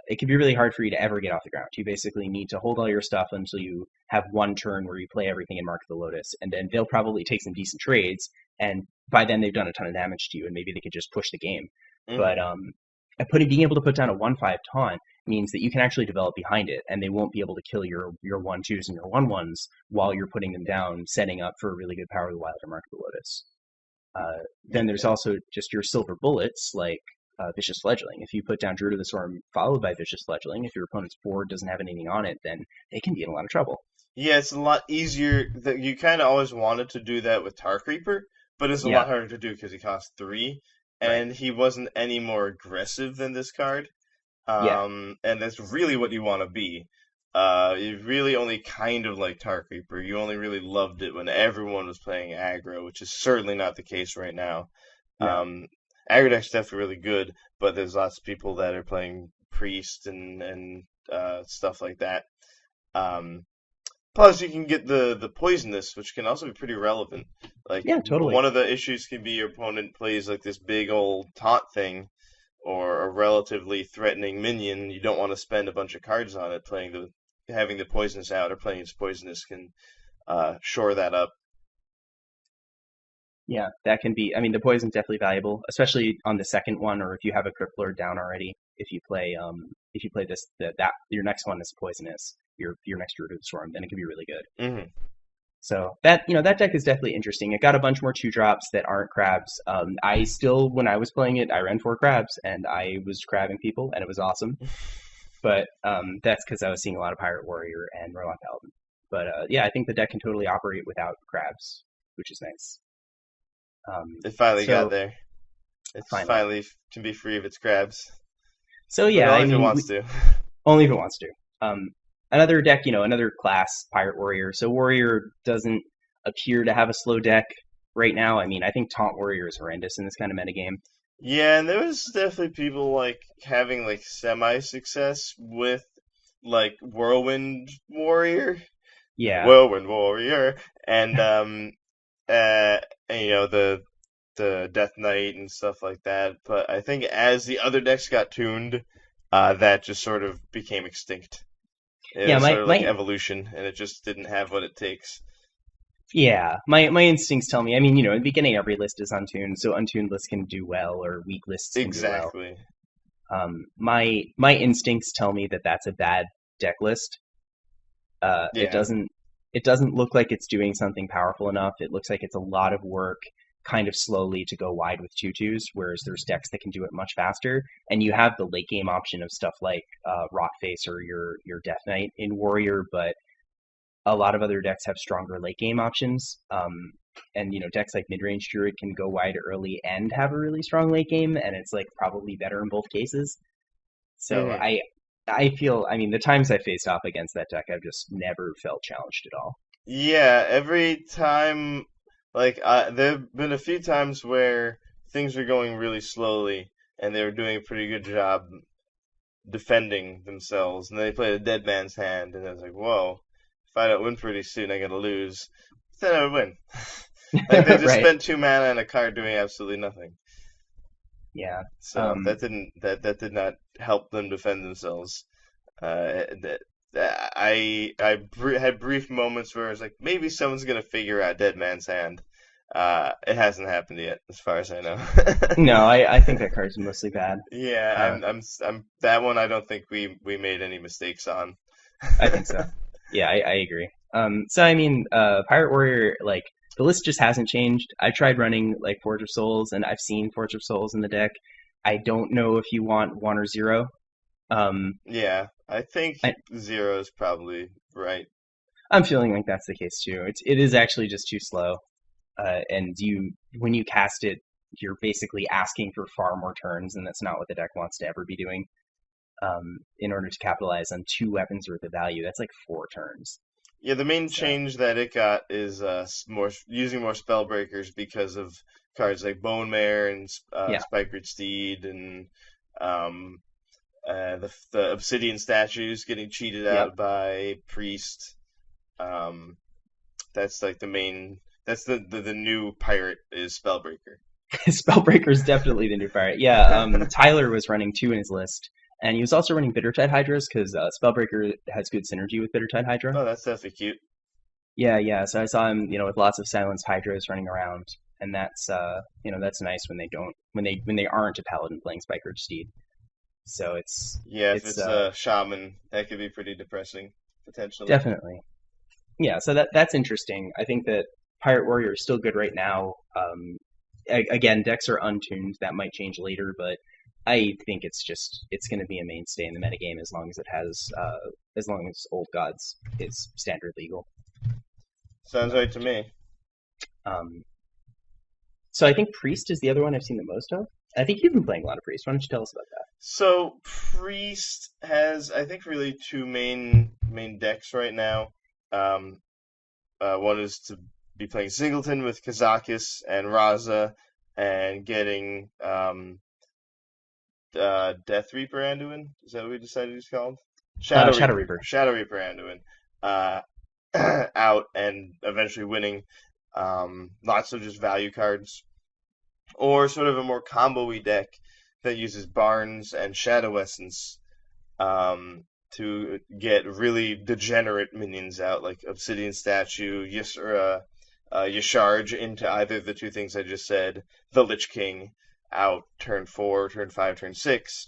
it can be really hard for you to ever get off the ground. You basically need to hold all your stuff until you have one turn where you play everything and mark the Lotus, and then they'll probably take some decent trades, and by then they've done a ton of damage to you, and maybe they could just push the game. But Hmm. being able to put down a 1/5 taunt means that you can actually develop behind it, and they won't be able to kill your 1/2s and your 1/1s while you're putting them down, setting up for a really good Power of the Wild or Mark of the Lotus. Then there's Yeah. also just your silver bullets like Vicious Fledgling. If you put down Druid of the Storm followed by Vicious Fledgling, if your opponent's board doesn't have anything on it, then they can be in a lot of trouble. Yeah, it's a lot easier. That you kind of always wanted to do that with Tar Creeper, but it's a Yeah, lot harder to do because he costs 3, right. and he wasn't any more aggressive than this card. Yeah, And that's really what you want to be. You really only kind of like Tar Creeper. You only really loved it when everyone was playing aggro, which is certainly not the case right now. no. Um, Aggro deck's definitely really good, but there's lots of people that are playing Priest and stuff like that. Um, Plus, you can get the poisonous, which can also be pretty relevant. Like Yeah, totally. one of the issues can be your opponent plays like this big old taunt thing or a relatively threatening minion. You don't want to spend a bunch of cards on it. Playing the having the poisonous out or playing its poisonous can shore that up. Yeah, that can be. I mean, the poison's definitely valuable, especially on the second one, or if you have a Crypt Lord down already. If you play this, that your next one is poisonous. Your next Root of the Storm, then it can be really good. Hmm. So that deck is definitely interesting. It got a bunch more 2 drops that aren't crabs. I still, when I was playing it, I ran 4 crabs and I was crabbing people, and it was awesome. But that's because I was seeing a lot of Pirate Warrior and Murloc Paladin. But yeah, I think the deck can totally operate without crabs, which is nice. It finally got So there. It's finally, finally can be free of its crabs, so but yeah, I only if it mean, wants to. only if it wants to. Another deck, another class, Pirate Warrior. So Warrior doesn't appear to have a slow deck right now. I mean, I think Taunt Warrior is horrendous in this kind of metagame. Yeah, and there was definitely people like having semi success with like Whirlwind Warrior. Yeah. Whirlwind Warrior, and and, the Death Knight and stuff like that. But I think as the other decks got tuned, that just sort of became extinct. It Yeah, was sort my of like my evolution, and it just didn't have what it takes. yeah, my instincts tell me. I mean, in the beginning every list is untuned, so untuned lists can do well or weak lists can do well. Exactly. My instincts tell me that that's a bad deck list. It Yeah. doesn't look like it's doing something powerful enough. It looks like it's a lot of work, kind of slowly to go wide with tutus, whereas there's decks that can do it much faster. And you have the late game option of stuff like Rockface or your Death Knight in Warrior, but a lot of other decks have stronger late game options. And decks like Midrange Druid can go wide early and have a really strong late game, and it's like probably better in both cases. So Hmm. I feel, I mean, the times I faced off against that deck, I've just never felt challenged at all. Yeah, every time, like, there've been a few times where things were going really slowly, and they were doing a pretty good job defending themselves, and then they played a dead man's hand, and I was like, whoa, if I don't win pretty soon, I'm gonna lose. Then I would win. Like they just Right? spent 2 mana on a card doing absolutely nothing. Yeah. So that did not help them defend themselves. That had brief moments where I was like, maybe someone's gonna figure out Dead Man's Hand. It hasn't happened yet, as far as I know. No, I think that card's mostly bad. Yeah, Uh, I'm that one. I don't think we made any mistakes on. I think so. Yeah, I agree. So I mean, Pirate Warrior, like the list just hasn't changed. I tried running like Forge of Souls, and I've seen Forge of Souls in the deck. I don't know if you want one or zero. Um, Yeah, I think I, zero is probably right. I'm feeling like that's the case too. It is actually just too slow. And when you cast it, you're basically asking for far more turns, and that's not what the deck wants to ever be doing. In order to capitalize on two weapons worth of value, that's like 4 turns. Yeah, the main So change that it got is more using more spell breakers because of cards like Bone Mare and yeah, Spikered Steed and um, the Obsidian statues getting cheated yep. out by Priest. Um, that's like the main. That's the new pirate is Spellbreaker. Spellbreaker is definitely the new pirate. Yeah, Tyler was running two in his list, and he was also running Bittertide Hydras because Spellbreaker has good synergy with Bittertide Hydra. Oh, that's definitely cute. Yeah, yeah. So I saw him, with lots of silenced Hydras running around, and that's nice when they don't when they aren't a paladin playing Spikered Steed. So Yeah, if it's it's a shaman, that could be pretty depressing potentially. definitely, yeah. So that's interesting. I think that Pirate Warrior is still good right now. Again, decks are untuned. That might change later, but I think it's going to be a mainstay in the metagame as long as Old Gods is standard legal. Sounds But right to me. um, so I think Priest is the other one I've seen the most of. I think you've been playing a lot of Priest. Why don't you tell us about that? So Priest has, I think, really two main decks right now. Um, one is to be playing Singleton with Kazakis and Raza, and getting Death Reaper Anduin. Is that what we decided he's called? Shadow Reaper. Shadow Reaper Anduin. Uh, out and eventually winning. Lots of just value cards, or sort of a more combo-y deck that uses Barnes and Shadow Essence to get really degenerate minions out, like Obsidian Statue, yes, or Yasharge into either of the two things I just said, the Lich King out turn 4, turn 5, turn 6.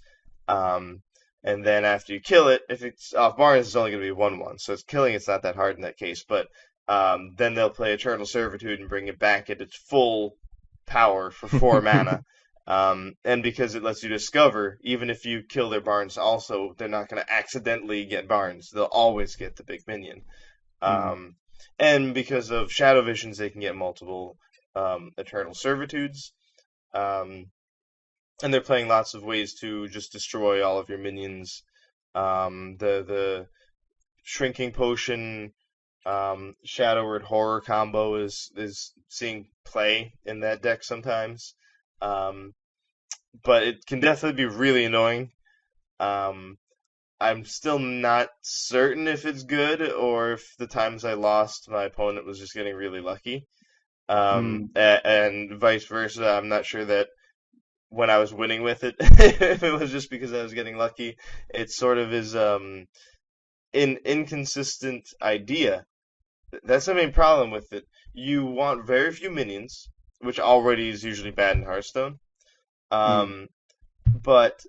Um, and then after you kill it, if it's off Barnes, it's only going to be 1/1. So it's killing, it's not that hard in that case. But then they'll play Eternal Servitude and bring it back at its full power for 4 mana. And because it lets you discover, even if you kill their Barnes, also they're not going to accidentally get Barnes. They'll always get the big minion. Mm. Um, and because of Shadow Visions, they can get multiple Eternal Servitudes. Um, and they're playing lots of ways to just destroy all of your minions. The Shrinking Potion Shadow Word Horror combo is seeing play in that deck sometimes. Um, but it can definitely be really annoying. Um, I'm still not certain if it's good or if the times I lost, my opponent was just getting really lucky. Mm, And vice versa. I'm not sure that when I was winning with it, if it was just because I was getting lucky. It sort of is an inconsistent idea. That's the main problem with it. You want very few minions, which already is usually bad in Hearthstone. mm, Um, but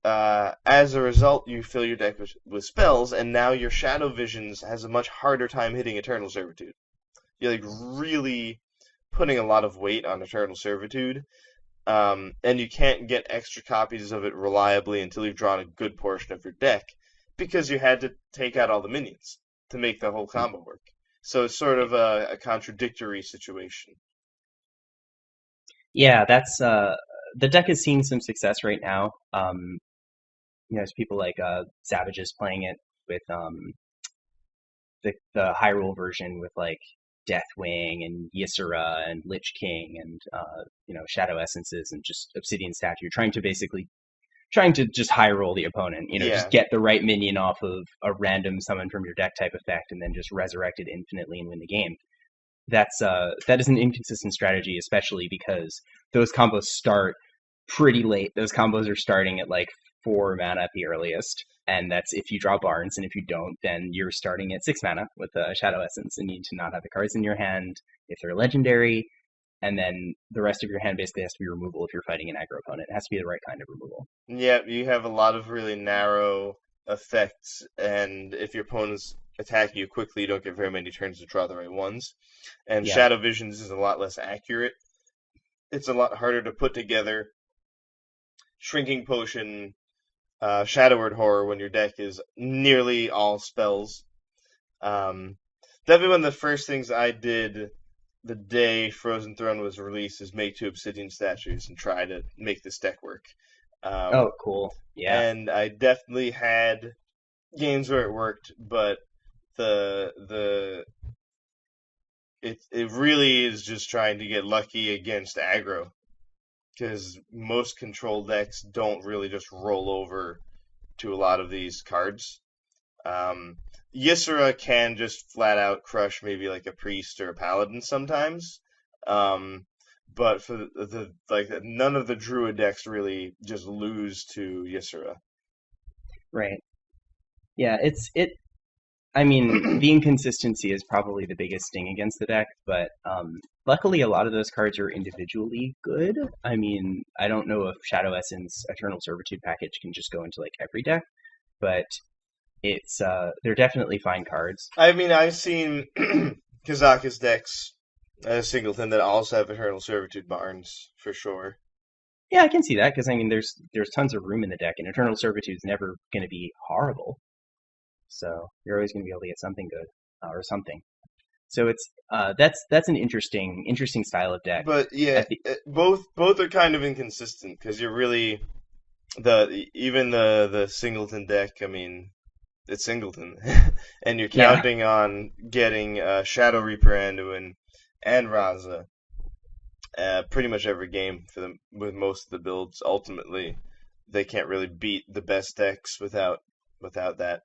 as a result, you fill your deck with spells, and now your Shadow Visions has a much harder time hitting Eternal Servitude. You're like really putting a lot of weight on Eternal Servitude, and you can't get extra copies of it reliably until you've drawn a good portion of your deck, because you had to take out all the minions to make the whole mm. combo work. So it's sort Right. of a contradictory situation. Yeah, that's the deck is seeing some success right now. There's people like Savages playing it with the Hyrule version with like Deathwing and Ysera and Lich King and Shadow Essences and just Obsidian Statue, trying to just high roll the opponent. Just Yeah, get the right minion off of a random summon from your deck type effect, and then just resurrect it infinitely and win the game. That is an inconsistent strategy, especially because those combos start pretty late. Those combos are starting at like 4 mana at the earliest, and that's if you draw Barnes, and if you don't, then you're starting at 6 mana with a Shadow Essence, and you need to not have the cards in your hand if they're legendary, and then the rest of your hand basically has to be removal if you're fighting an aggro opponent. It has to be the right kind of removal. yeah, you have a lot of really narrow effects, and if your opponent's attacking you quickly, you don't get very many turns to draw the right ones. And Yeah, Shadow Visions is a lot less accurate. It's a lot harder to put together Shrinking Potion, Shadow Word Horror when your deck is nearly all spells. Um, Definitely one of the first things I did the day Frozen Throne was released is make 2 Obsidian statues and try to make this deck work. oh Um, cool, yeah, and I definitely had games where it worked, but the it really is just trying to get lucky against aggro because most control decks don't really just roll over to a lot of these cards. Um, Ysera can just flat out crush maybe like a priest or a paladin sometimes. Um, but for the like none of the druid decks really just lose to Ysera. right, yeah. I mean, the inconsistency is probably the biggest thing against the deck, but luckily a lot of those cards are individually good. I mean, I don't know if Shadow Essence Eternal Servitude package can just go into like every deck, but they're definitely fine cards. I mean, I've seen Kazaka's decks as singleton that also have Eternal Servitude Barns for sure. Yeah, I can see that because I mean, there's tons of room in the deck, and Eternal Servitude is never going to be horrible. So you're always going to be able to get something good or something. So that's an interesting style of deck. But yeah, At the both are kind of inconsistent because you're really even the singleton deck. I mean, it's singleton, and you're Yeah, counting on getting Shadow Reaper Anduin and Raza pretty much every game for them with most of the builds. Ultimately, they can't really beat the best decks without that.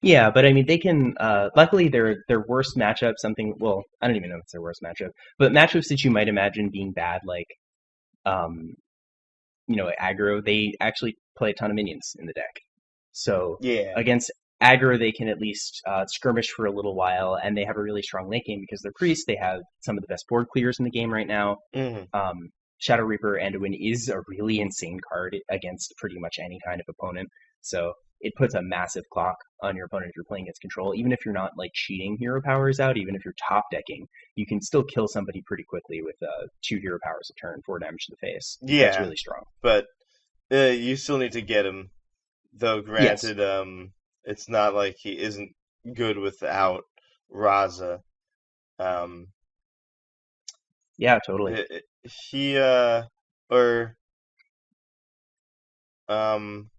yeah, but I mean they can. Luckily, their worst matchup, something. Well, I don't even know if it's their worst matchup, but matchups that you might imagine being bad, like um, aggro, they actually play a ton of minions in the deck. So Yeah. against aggro, they can at least skirmish for a little while, and they have a really strong late game because they're priests. They have some of the best board clears in the game right now. Hmm. Shadow Reaper Anduin is a really insane card against pretty much any kind of opponent. So it puts a massive clock on your opponent if you're playing against control. Even if you're not like cheating hero powers out, even if you're top decking, you can still kill somebody pretty quickly with 2 hero powers a turn, 4 damage to the face. That's Yeah, really strong. but you still need to get him. Though Yes. granted, it's not like he isn't good without Raza. Um, Yeah, totally. he or um,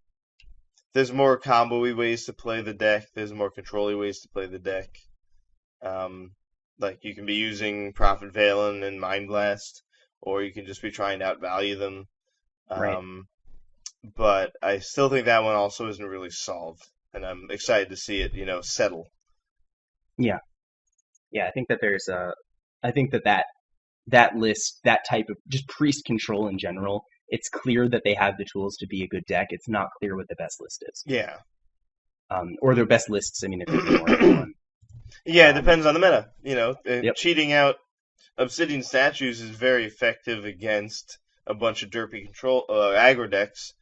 there's more combo-y ways to play the deck. There's more control-y ways to play the deck. Um, like you can be using Prophet Valen and Mind Blast, or you can just be trying to outvalue them. Right. Um, but I still think that one also isn't really solved, and I'm excited to see it, settle. Yeah, yeah. I think that there's a, I think that that list, that type of just priest control in general, it's clear that they have the tools to be a good deck. It's not clear what the best list is, Yeah. or their best lists. I mean, there could be more than one. Yeah, it Um, depends on the meta. yep, Cheating out Obsidian Statues is very effective against a bunch of derpy control aggro decks.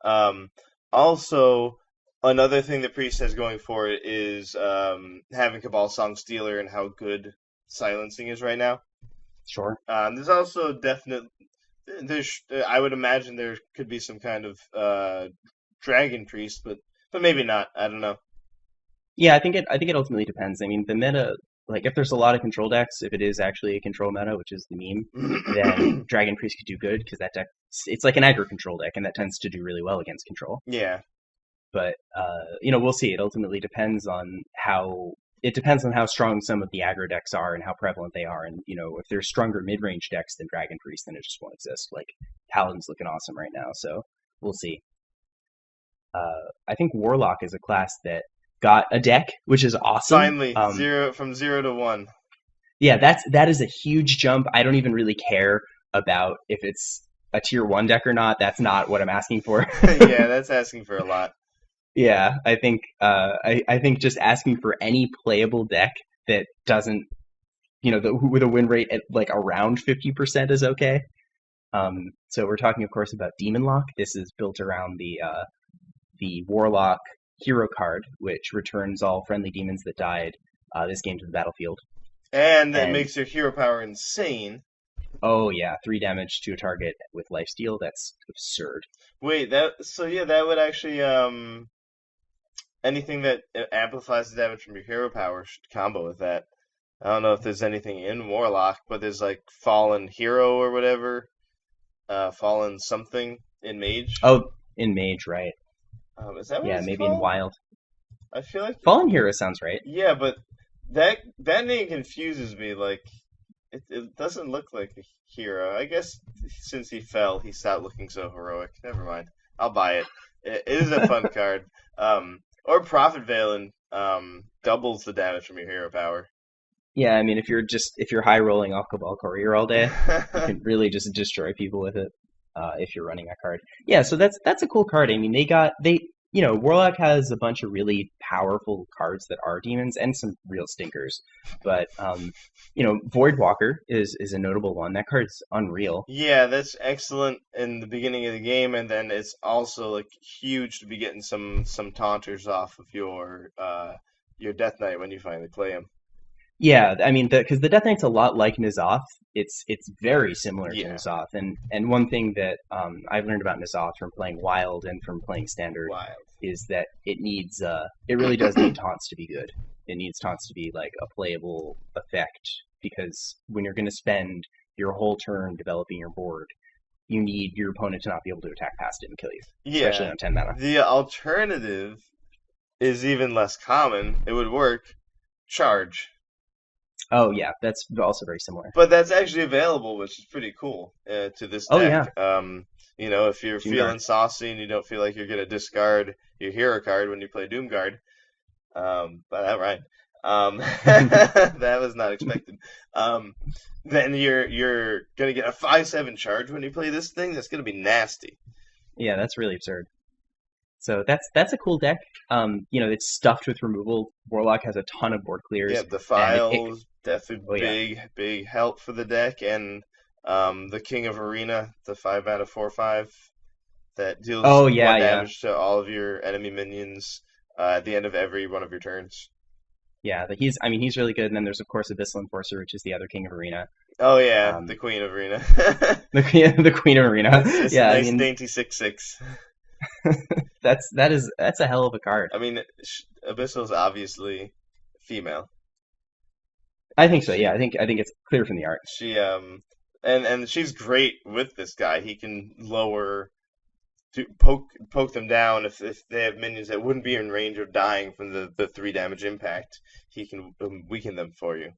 Um, Also, another thing that Priest has going for it is having Cabal Song Stealer and how good silencing is right now. sure. There's also definite. I would imagine there could be some kind of Dragon Priest, but maybe not. I don't know. Yeah, I think it ultimately depends. I mean, the meta, like if there's a lot of control decks, if it is actually a control meta, which is the meme, then Dragon Priest could do good because that deck, it's like an aggro control deck, and that tends to do really well against control. Yeah, But we'll see. It ultimately depends on how strong some of the aggro decks are and how prevalent they are. And if there's stronger mid-range decks than Dragon Priest, then it just won't exist. Like Paladin's looking awesome right now, so we'll see. I think Warlock is a class that got a deck, which is awesome. finally zero to one. Yeah, that is a huge jump. I don't even really care about if it's a tier one deck or not. That's not what I'm asking for. Yeah, that's asking for a lot. Yeah, I think I think just asking for any playable deck that doesn't with a win rate at like around 50% is okay. So we're talking, of course, about Demon Lock. This is built around the Warlock hero card, which returns all friendly demons that died this game to the battlefield. And that And makes your hero power insane. oh yeah, 3 damage to a target with lifesteal. That's absurd. Wait, that would actually anything that amplifies the damage from your hero power should combo with that. I don't know if there's anything in Warlock, but there's like Fallen Hero or whatever, Fallen something in Mage. Oh, in Mage, right? Is that what Yeah, it's maybe in called? Wild. I feel like Fallen Hero sounds right. yeah, but that name confuses me. Like it doesn't look like a hero. I guess since he fell, he stopped looking so heroic. Never mind. I'll buy it. It is a fun card. Or Prophet Valen doubles the damage from your hero power. Yeah, I mean, if you're high rolling off Cabal Courier all day, you can really just destroy people with it. If you're running that card, yeah. So that's a cool card. I mean, Warlock has a bunch of really powerful cards that are demons and some real stinkers, but Voidwalker is a notable one. That card's unreal. Yeah, that's excellent in the beginning of the game, and then it's also like huge to be getting some taunters off of your Death Knight when you finally play him. Yeah, I mean, because the Death Knight's a lot like N'Zoth. It's very similar to Yeah, N'Zoth, and one thing that I've learned about N'Zoth from playing Wild and from playing Standard wild. is that it really does need taunts to be good. It needs taunts to be like a playable effect because when you're going to spend your whole turn developing your board, you need your opponent to not be able to attack past it and kill you, especially Yeah, on 10 mana. the alternative is even less common. It would work. Charge. Oh yeah, that's also very similar. But that's actually available, which is pretty cool to this Oh deck. yeah, If you're Doomguard. feeling saucy and you don't feel like you're going to discard your hero card when you play Doomguard, by that right, that was not expected. Um, then you're going to get a 5/7 charge when you play this thing. That's going to be nasty. Yeah, that's really absurd. So that's a cool deck. It's stuffed with removal. Warlock has a ton of board Yeah, clears, the and files definitely oh yeah, big help for the deck, and the King of Arena, the 5 mana 4/5 that deals oh one yeah, yeah, damage to all of your enemy minions at the end of every one of your turns. yeah. He's really good. And then there's of course Abyssal Enforcer, which is the other King of Arena. Oh yeah, the Um, Queen of Arena. the Queen of Arena. It's a Yeah, I nice mean dainty 6/6. that's a hell of a card. I mean, Abyssal's obviously female. I think so. Yeah, She I think it's clear from the art. she and she's great with this guy. He can lower to poke them down if they have minions that wouldn't be in range of dying from the 3 damage impact. He can weaken them for you.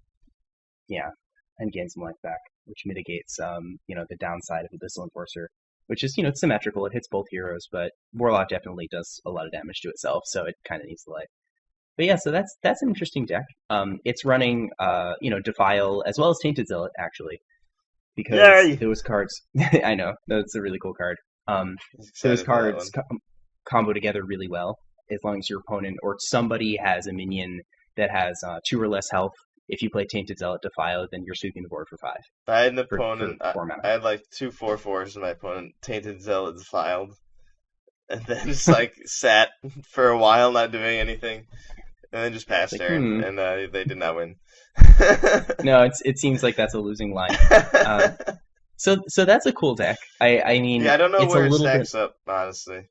Yeah, and gain some life back, which mitigates the downside of Abyssal Enforcer. which is it's symmetrical. It hits both heroes, but Warlock definitely does a lot of damage to itself, so it kind of needs the life. But yeah, so that's an interesting deck. It's running Defile as well as Tainted Zealot actually, because Yay! those cards. I know that's a really cool card. Um, I was those excited for that cards one. combo together really well as long as your opponent or somebody has a minion that has 2 or less health. If you play Tainted Zealot Defile, then you're sweeping the board for 5 I had an for opponent. I, 4 mana. I had like two 4/4s, and my opponent Tainted Zealot filed, and then just like sat for a while not doing anything, and then just It's passed like, turn, and they did not win. no, it seems like that's a losing line. Uh, so that's a cool deck. I mean, Yeah, I don't know it's a where it little bit. stacks up, honestly.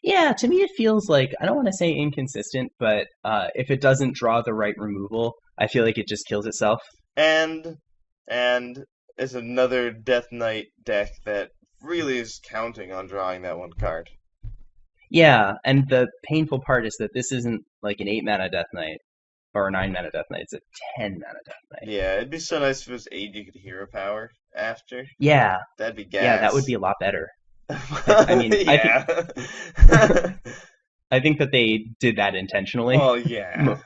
Yeah, to me it feels like I don't want to say inconsistent, but if it doesn't draw the right removal, I feel like it just kills itself. And and is another Death Knight deck that really is counting on drawing that one card. Yeah, and the painful part is that this isn't like an 8 mana Death Knight or a 9 mana Death Knight. It's a 10 mana Death Knight. Yeah, it'd be so nice if it was 8 you could hero power after. Yeah, That'd be yeah, that would gas. be a lot better. I Well, mean, I think yeah. I think that they did that intentionally. Well, yeah.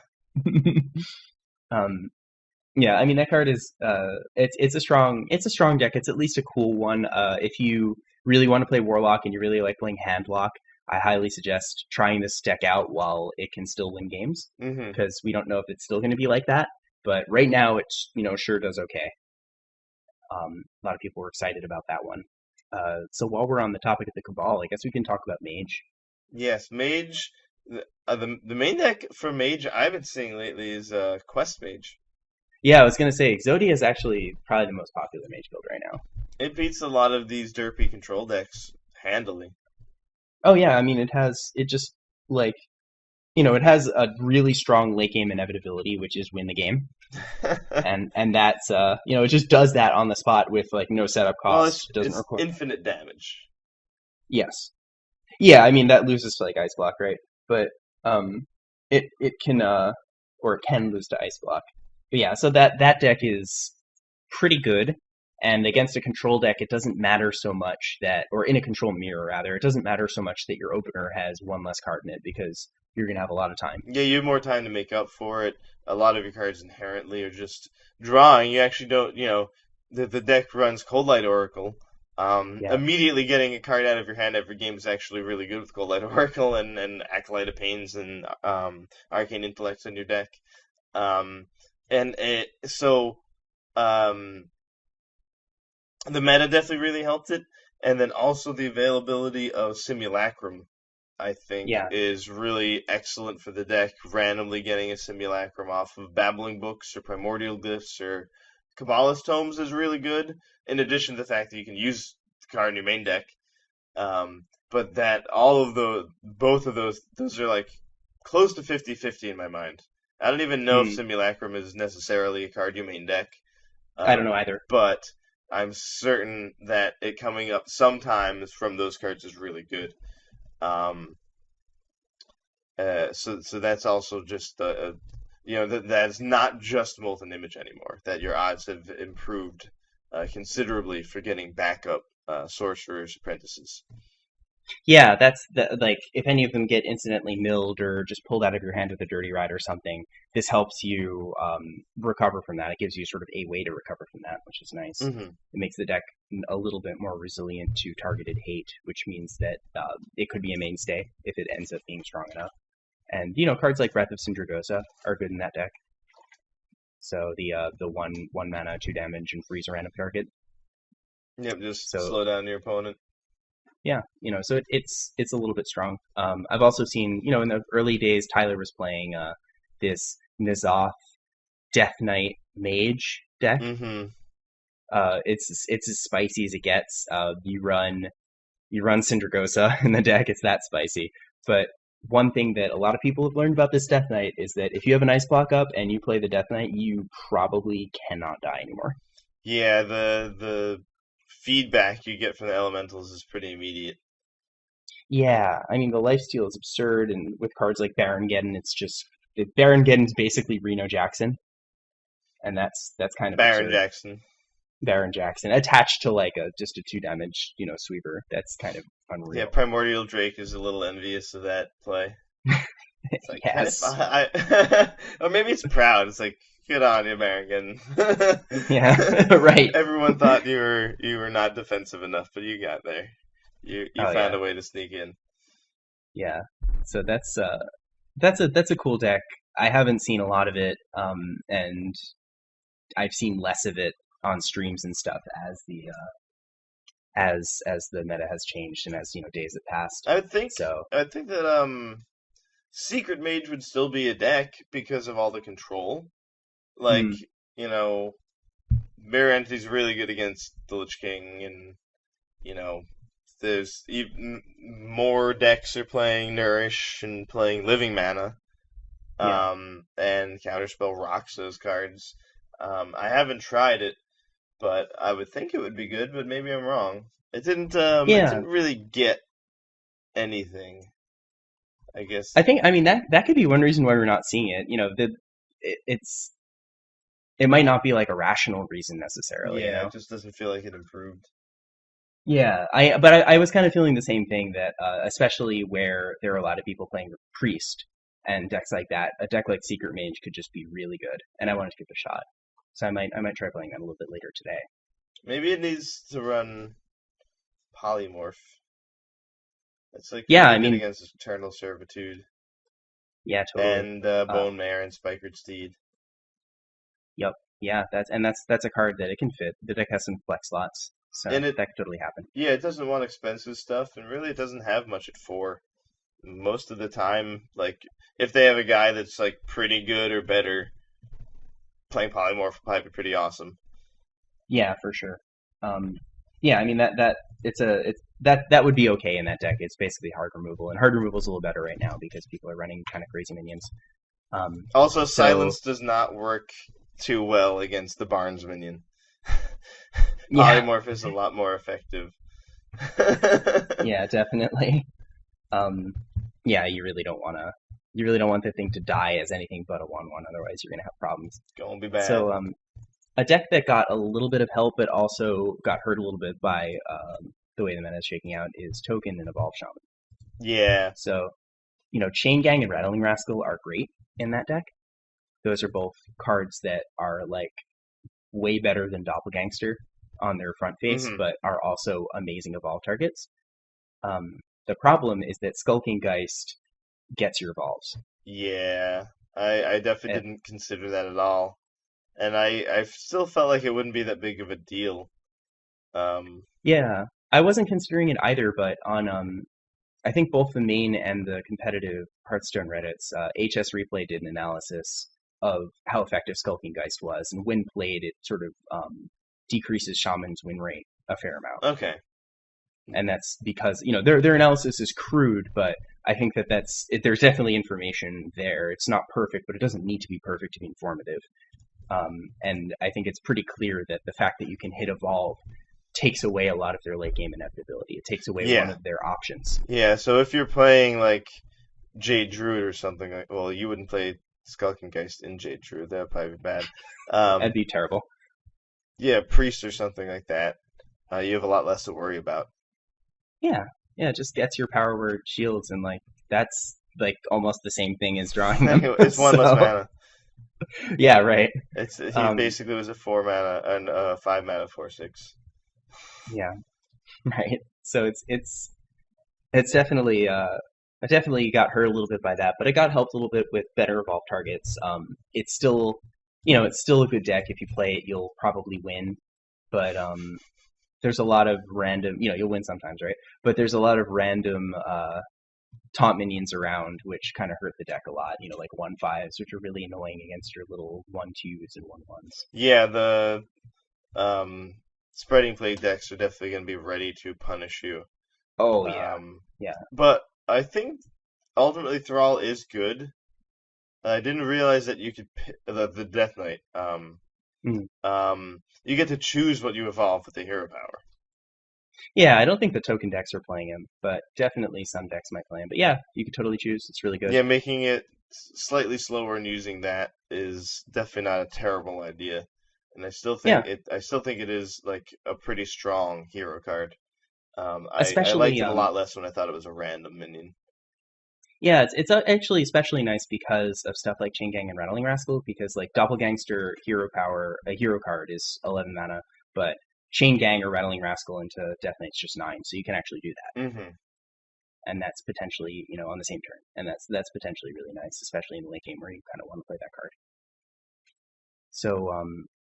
um, Yeah, I mean that card is it's a strong deck. It's at least a cool one. If you really want to play Warlock and you really like playing Handlock, I highly suggest trying this deck out while it can still win games Hmm. because we don't know if it's still going to be like that. But right now, it's sure does okay. A lot of people were excited about that one. So while we're on the topic of the Cabal, I guess we can talk about Mage. Yes, Mage. The main deck for Mage I've been seeing lately is Quest Mage. Yeah, I was going to say Exodia is actually probably the most popular Mage build right now. It beats a lot of these derpy control decks handily. Oh yeah, I mean it just like it has a really strong late game inevitability, which is win the game, and that's it just does that on the spot with like no setup Well, cost. Doesn't it's require. infinite damage. Yes, yeah, I mean that loses to like ice block, right? But it can or it can lose to ice block. But yeah, so that deck is pretty good. And against a control deck, it doesn't matter so much that, or in a control mirror rather, it doesn't matter so much that your opener has one less card in it because you're gonna have a lot of time. Yeah, you have more time to make up for it. A lot of your cards inherently are just drawing. You actually don't, the deck runs Cold Light Oracle. Yeah. Immediately getting a card out of your hand every game is actually really good with Cold Light Oracle and Acolyte of Pains and Arcane Intellects in your deck. Um, and it, so um, the meta definitely really helped it. And then also the availability of Simulacrum I think, Yeah. is really excellent for the deck. Randomly getting a simulacrum off of Babbling Books or Primordial Glyphs or Kabbalist Tomes is really good. In addition to the fact that you can use the card in your main deck, but that all of both of those are like close to 50-50 in my mind. I don't even know if Hmm. Simulacrum is necessarily a card you main deck, I don't know either. but I'm certain that it coming up sometimes from those cards is really good. Um, so that's also just that's not just Molten Image anymore. That your odds have improved considerably for getting backup sorcerers apprentices. Yeah, like if any of them get incidentally milled or just pulled out of your hand with a dirty ride or something, this helps you recover from that. It gives you sort of a way to recover from that, which is nice. Hmm. It makes the deck a little bit more resilient to targeted hate, which means that it could be a mainstay if it ends up being strong enough. And cards like Breath of Sindragosa are good in that deck. So the one mana 2 damage and freeze a random target. Yep, just So slow down your opponent. yeah, so it's a little bit strong. I've also seen in the early days Tyler was playing this N'Zoth Death Knight Mage deck. Hmm. It's as spicy as it gets. You run Sindragosa in the deck. It's that spicy. But one thing that a lot of people have learned about this Death Knight is that if you have an ice block up and you play the Death Knight, you probably cannot die anymore. Yeah, the feedback you get from the elementals is pretty immediate. Yeah, I mean the lifesteal is absurd, and with cards like Baron Geddon, it's just Baron Geddon's basically Reno Jackson, and that's kind of Baron absurd. Jackson. Baron Jackson attached to like a just a 2 damage, sweeper. That's kind of Yeah, unreal. Primordial Drake is a little envious of that play. It's like, can it? Yes. Or maybe it's proud. It's like, good on you, American. Yeah. Right. Everyone thought you were not defensive enough, but you got there. You Oh found yeah. a way to sneak in. Yeah. So that's a cool deck. I haven't seen a lot of it, and I've seen less of it on streams and stuff as the meta has changed and as days have passed. I would think So I would think that Secret Mage would still be a deck because of all the control. Like, hmm, you know, Mirror Entity's really good against the Lich King, and you know, there's even more decks are playing Nourish and playing Living Mana, yeah, and Counterspell rocks those cards. I haven't tried it, but I would think it would be good, but maybe I'm wrong. It yeah. didn't really get anything, I guess. I mean that could be one reason why we're not seeing it. It's it might not be like a rational reason necessarily. Yeah, it just doesn't feel like it improved. Yeah, I was kind of feeling the same thing that especially where there are a lot of people playing Priest and decks like that, a deck like Secret Mage could just be really good, and I wanted to give it a shot. So I might try playing that a little bit later today. Maybe it needs to run Polymorph. It's like Yeah, really I good mean, against Eternal Servitude yeah, totally. and Uh, Bone Mare and Spikered Steed. yep, yeah, that's a card that it can fit. The deck has some flex slots, so And it, that could totally happen. yeah, it doesn't want expensive stuff, and really it doesn't have much at 4. Most of the time, like, if they have a guy that's, like, pretty good or better, playing Polymorph will probably be pretty awesome. Yeah, for sure. Um, yeah, I mean it's that would be okay in that deck. It's basically hard removal, and hard removal is a little better right now because people are running kind of crazy minions. Also, So Silence does not work too well against the Barnes minion. yeah, Polymorph is a lot more effective. yeah, definitely. Um, yeah, you really don't want the thing to die as anything but a 1/1. Otherwise, you're gonna have problems. Gonna be So bad. a deck that got a little bit of help, but also got hurt a little bit by the way the meta is shaking out is Token and Evolve Shaman. Yeah. So Chain Gang and Rattling Rascal are great in that deck. Those are both cards that are like way better than Doppelgangster on their front face, hmm but are also amazing evolve targets. The problem is that Skulking Geist gets your evolves. Yeah. I definitely And, didn't consider that at all. And I still felt like it wouldn't be that big of a deal. Um, yeah, I wasn't considering it either, but on I think both the main and the competitive Hearthstone Reddits, HS Replay did an analysis of how effective Skulking Geist was, and when played, it sort of decreases Shaman's win rate a fair amount. okay. And that's because their analysis is crude, but I think there's definitely information there. It's not perfect, but it doesn't need to be perfect to be informative. And I think it's pretty clear that the fact that you can hit evolve takes away a lot of their late game inevitability. It takes away one Yeah. of their options. Yeah, so if you're playing like Jade Druid or something like, well, you wouldn't play Skulking Geist in Jade Druid. That would probably be bad. That'd Um, be terrible. yeah, Priest or something like that. You have a lot less to worry about. Yeah, yeah, it just gets your power word shields, and like that's like almost the same thing as drawing them. It's one less So mana. yeah, right. It's he Um, basically was a 4 mana and 5 mana 4/6. yeah, right. So it's definitely I definitely got hurt a little bit by that, but it got helped a little bit with better evolve targets. It's still it's still a good deck. If you play it, you'll probably win, but there's a lot of random you'll win sometimes, right? But there's a lot of random taunt minions around, which kind of hurt the deck a lot. Like 1/5s, which are really annoying against your little 1/2s and 1/1s. Yeah, the um, spreading plague decks are definitely going to be ready to punish you. Oh yeah, Um, yeah. but I think ultimately Thrall is good. I didn't realize that you could the Death Knight. Mm. You get to choose what you evolve with the hero power. Yeah, I don't think the token decks are playing him, but definitely some decks might play him. But yeah, you could totally choose. It's really good. Yeah, making it slightly slower and using that is definitely not a terrible idea. and I still Yeah, think it is like a pretty strong hero card. I liked especially it a lot less when I thought it was a random minion. yeah, it's actually especially nice because of stuff like Chain Gang and Rattling Rascal, because like Doppelgangster hero power, a hero card is 11 mana, but Chain Gang or Rattling Rascal into Death Knight's just 9, so you can actually do that, Hmm. and that's potentially on the same turn, and that's potentially really nice, especially in the late game where you kind of want to play that card. So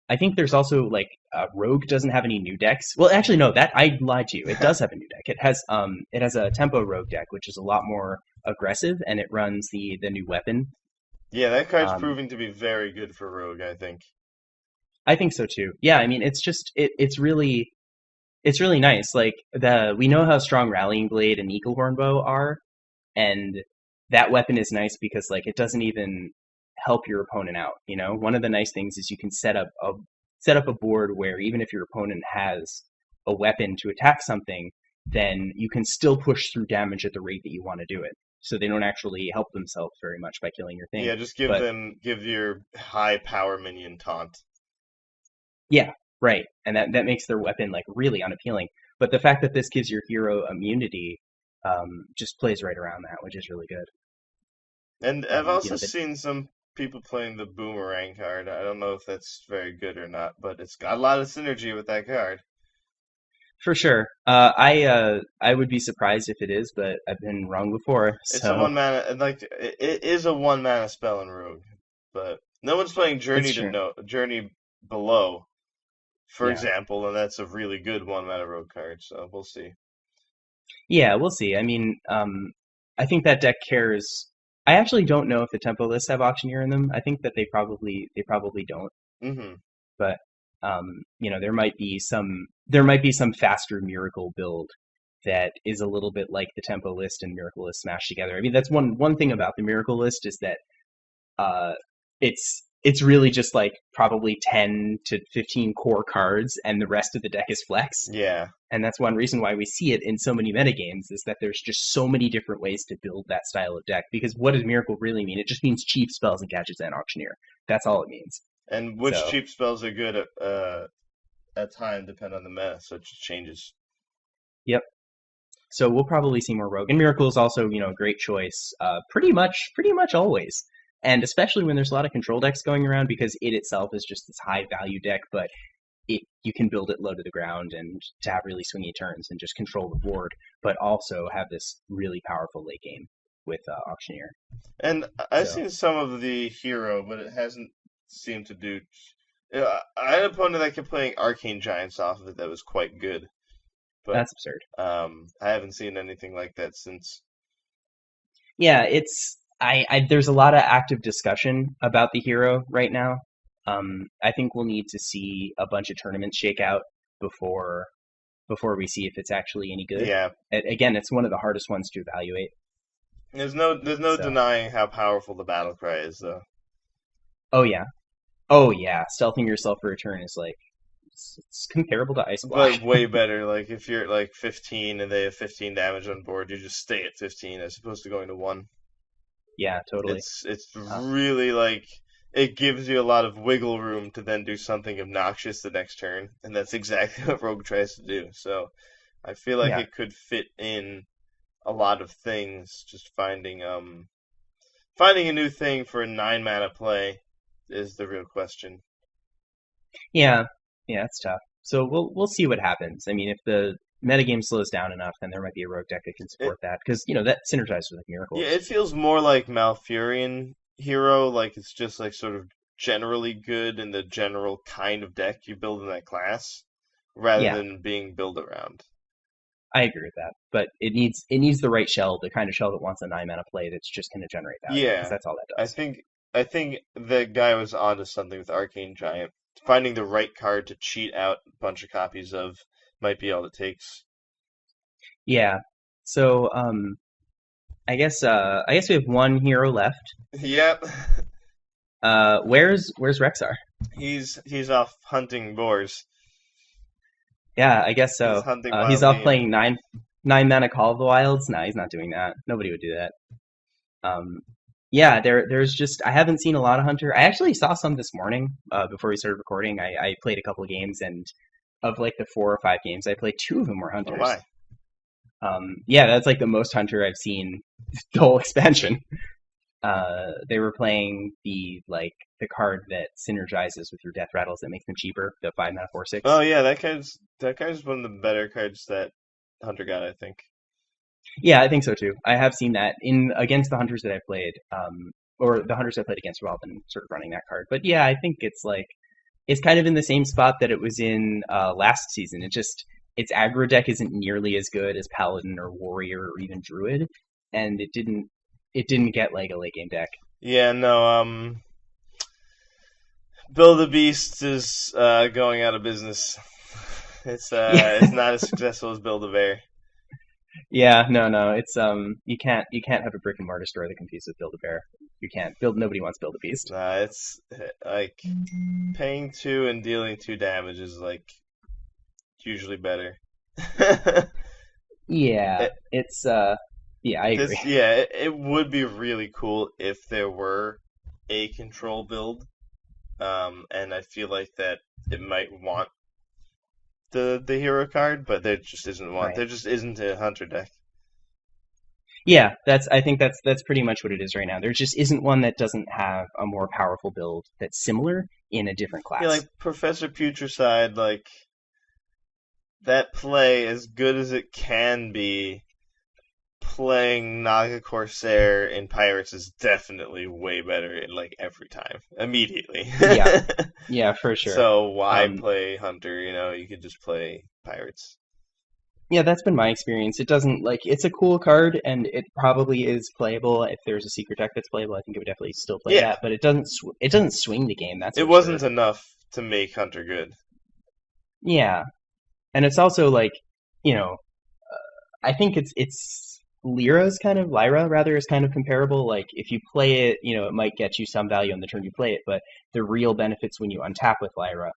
I think there's also like Rogue doesn't have any new decks. Well, actually, no, that I lied to you. It does have a new deck. It has a Tempo Rogue deck, which is a lot more aggressive, and it runs the new weapon. Yeah, that card's Um, proving to be very good for Rogue, I think. I think so too. Yeah, I mean, it's just it's really nice. Like we know how strong Rallying Blade and Eaglehorn Bow are, and that weapon is nice because like it doesn't even help your opponent out. One of the nice things is you can set up a board where even if your opponent has a weapon to attack something, then you can still push through damage at the rate that you want to do it. So they don't actually help themselves very much by killing your thing. Yeah, just But give your high power minion taunt. yeah, right. And that makes their weapon like really unappealing. But the fact that this gives your hero immunity just plays right around that, which is really good. And I've And also the seen some people playing the boomerang card. I don't know if that's very good or not, but it's got a lot of synergy with that card. For sure. I would be surprised if it is, but I've been wrong before. It's a So one mana, it is a one mana spell in Rogue, but no one's playing it's true. Journey Below, for Yeah. example, and that's a really good one mana Rogue card. So we'll see. Yeah, we'll see. I mean, I think that deck cares. I actually don't know if the tempo lists have auctioneer in them. I think that they probably don't. Hmm. But there might be some faster miracle build that is a little bit like the tempo list and miracle list smashed together. I mean, that's one thing about the miracle list is that uh, it's really just like probably 10 to 15 core cards, and the rest of the deck is flex. Yeah, And that's one reason why we see it in so many metagames is that there's just so many different ways to build that style of deck. Because what does Miracle really mean? It just means cheap spells and gadgets and Auctioneer. That's all it means. and which So, cheap spells are good at time depend on the meta, so it just changes. yep. So we'll probably see more Rogue. And Miracle is also, a great choice, pretty much always. And especially when there's a lot of control decks going around because it itself is just this high value deck, but you can build it low to the ground and to have really swingy turns and just control the board, but also have this really powerful late game with Auctioneer. And I've So seen some of the hero, but it hasn't seemed to do. I had an opponent that kept playing Arcane Giants off of it that was quite good, but that's absurd. I haven't seen anything like that since. Yeah, it's there's a lot of active discussion about the hero right now. I think we'll need to see a bunch of tournaments shake out before before we see if it's actually any good. Yeah, Again, it's one of the hardest ones to evaluate. there's no So, denying how powerful the battle cry is, though. oh yeah, oh yeah, stealthing yourself for a turn is like it's comparable to Ice Block. But way better. Like if you're at like 15 and they have 15 damage on board, you just stay at 15 as opposed to going to one. Yeah, totally. It's Uh, really like it gives you a lot of wiggle room to then do something obnoxious the next turn, and that's exactly what Rogue tries to do. So I feel like yeah, it could fit in a lot of things. Just finding a new thing for a 9 mana play is the real question. yeah, yeah. It's tough. So we'll see what happens. I mean, if the metagame slows down enough, then there might be a rogue deck that can It support that because that synergizes with like Yeah, miracles. it feels more like Malfurion hero, like it's just like sort of generally good in the general kind of deck you build in that class, rather Yeah, than being built around. I agree with that. But it needs the right shell, the kind of shell that wants a 9 mana play that's just going to generate value because Yeah, that's all that I does. think I think the guy was onto something with Arcane Giant. Finding the right card to cheat out a bunch of copies of might be all it takes. Yeah. So I guess we have one hero left. Yep, Where's Rexar? he's off hunting boars. Yeah, I guess He's so. hunting He's wild off game. playing nine mana Call of the Wilds. No, he's not doing that. Nobody would do that. Um, Yeah, there's just I haven't seen a lot of Hunter. I actually saw some this morning before we started recording. I played a couple of games, and of like the 4 or 5 games I played, 2 of them were Oh Hunters. my. Yeah, that's like the most Hunter I've seen the whole expansion. They were playing the card that synergizes with your death rattles that makes them cheaper, the 5 mana 4/6. Oh yeah, that card's one of the better cards that Hunter got, I think. Yeah, I think so too. I have seen that in against the hunters that I played, or the hunters I played against have all been sort of running that card. But yeah, I think it's kind of in the same spot that it was in last season. Its aggro deck isn't nearly as good as Paladin or Warrior or even Druid, and it didn't get like a late game deck. Yeah, no, Build a Beast is going out of business. Yeah, It's not as successful as Build a Bear. yeah, no, it's you can't have a brick and mortar store that competes with Build a Bear. You can't build. Nobody wants Build a Beast. Nah, it's like paying 2 and dealing 2 damage is like usually better. Yeah, It, yeah, I agree. it would be really cool if there were a control build, and I feel like that it might want the hero card, but there just isn't one. Right. There just isn't a hunter deck. Yeah, I think that's pretty much what it is right now. There just isn't one that doesn't have a more powerful build that's similar in a different Yeah, class. like Professor Putricide, like that play as good as it can be. Playing Naga Corsair in Pirates is definitely way better in like every time immediately. Yeah, yeah, for sure. So why Um, play Hunter? You could just play Pirates. yeah, that's been my experience. It doesn't like it's a cool card, and it probably is playable. If there's a secret deck that's playable, I think it would definitely still play Yeah, that. But it doesn't swing the game. That's it for wasn't sure. enough to make Hunter good. Yeah, and it's also like you know I think it's Lyra rather is kind of comparable. Like if you play it, it might get you some value on the turn you play it, but the real benefits when you untap with Lyra.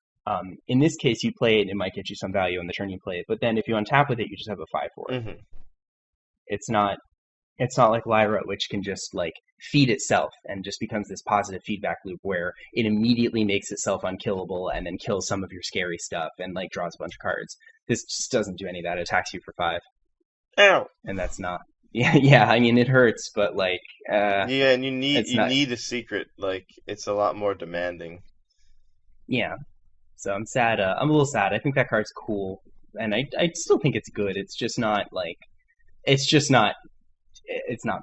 In this case, you play it, and it might get you some value on the turn you play it, but then if you untap with it, you just have a 5 for it. Hmm. It's not it's not like Lyra, which can just like feed itself and just becomes this positive feedback loop where it immediately makes itself unkillable and then kills some of your scary stuff and like draws a bunch of cards. This just doesn't do any of that. It attacks you for 5, Ow. and that's not. Yeah. I mean, it hurts, but like, Yeah, and you need it's you not. need a secret. Like it's a lot more demanding. Yeah. So I'm sad. I'm a little sad. I think that card's cool, and I still think it's good. It's just not like. It's just not. It's not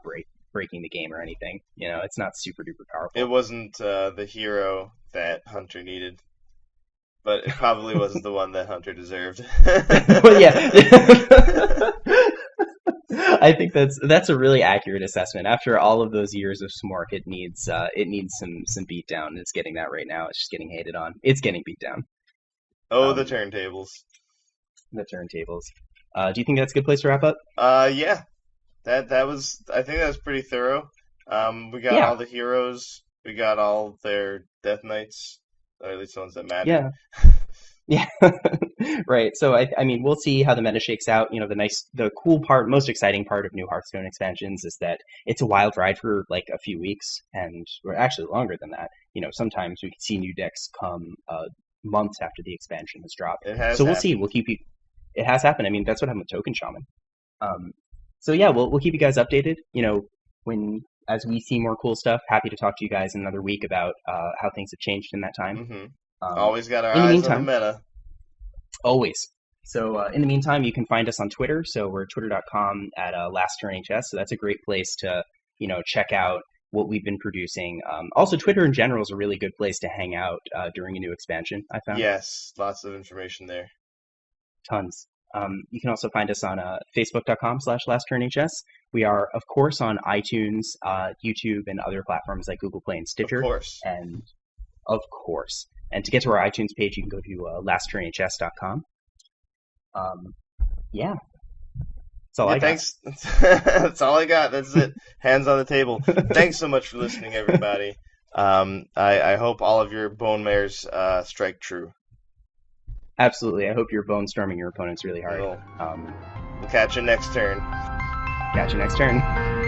breaking the game or anything. It's not super duper It powerful. wasn't the hero that Hunter needed, but it probably wasn't the one that Hunter deserved. Well, yeah. I think that's a really accurate assessment. After all of those years of Smork, it needs some beat down. It's getting that right now. It's just getting hated on. It's getting beat down. Oh, the Um, turntables. the turntables. Do you think that's a good place to wrap up? Yeah, that was. I think that was pretty thorough. We got Yeah, all the heroes. We got all their Death Knights, or at least the ones that matter. yeah, yeah. Right. So I mean, we'll see how the meta shakes out. The cool part, most exciting part of new Hearthstone expansions is that it's a wild ride for like a few weeks, and or actually longer than that. Sometimes we can see new decks come months after the expansion has dropped. It has So we'll see. happened. We'll keep you. It has happened. I mean, that's what happened with Token Shaman. So yeah, we'll keep you guys updated. When as we see more cool stuff. Happy to talk to you guys in another week about how things have changed in that time. Hmm. Um, Always got our in the eyes on the meantime, meta. always. So in the meantime, you can find us on Twitter. So we're twitter.com at LastTurnHS. So that's a great place to check out what we've been producing. Also, Twitter in general is a really good place to hang out during a new expansion. I found Yes, lots of information there. tons. You can also find us on facebook.com/LastTurnHS. We are, of course, on iTunes, YouTube, and other platforms like Google Play and Of Stitcher. course. And of course, and to get to our iTunes page, you can go to lastturnhs.com. Yeah, that's all Yeah, I got. thanks. That's all I got. That's it. Hands on the table. Thanks so much for listening, everybody. I hope all of your bone mares strike true. Absolutely. I hope you're bone storming your opponents really hard. We'll catch you next turn. Catch you next turn.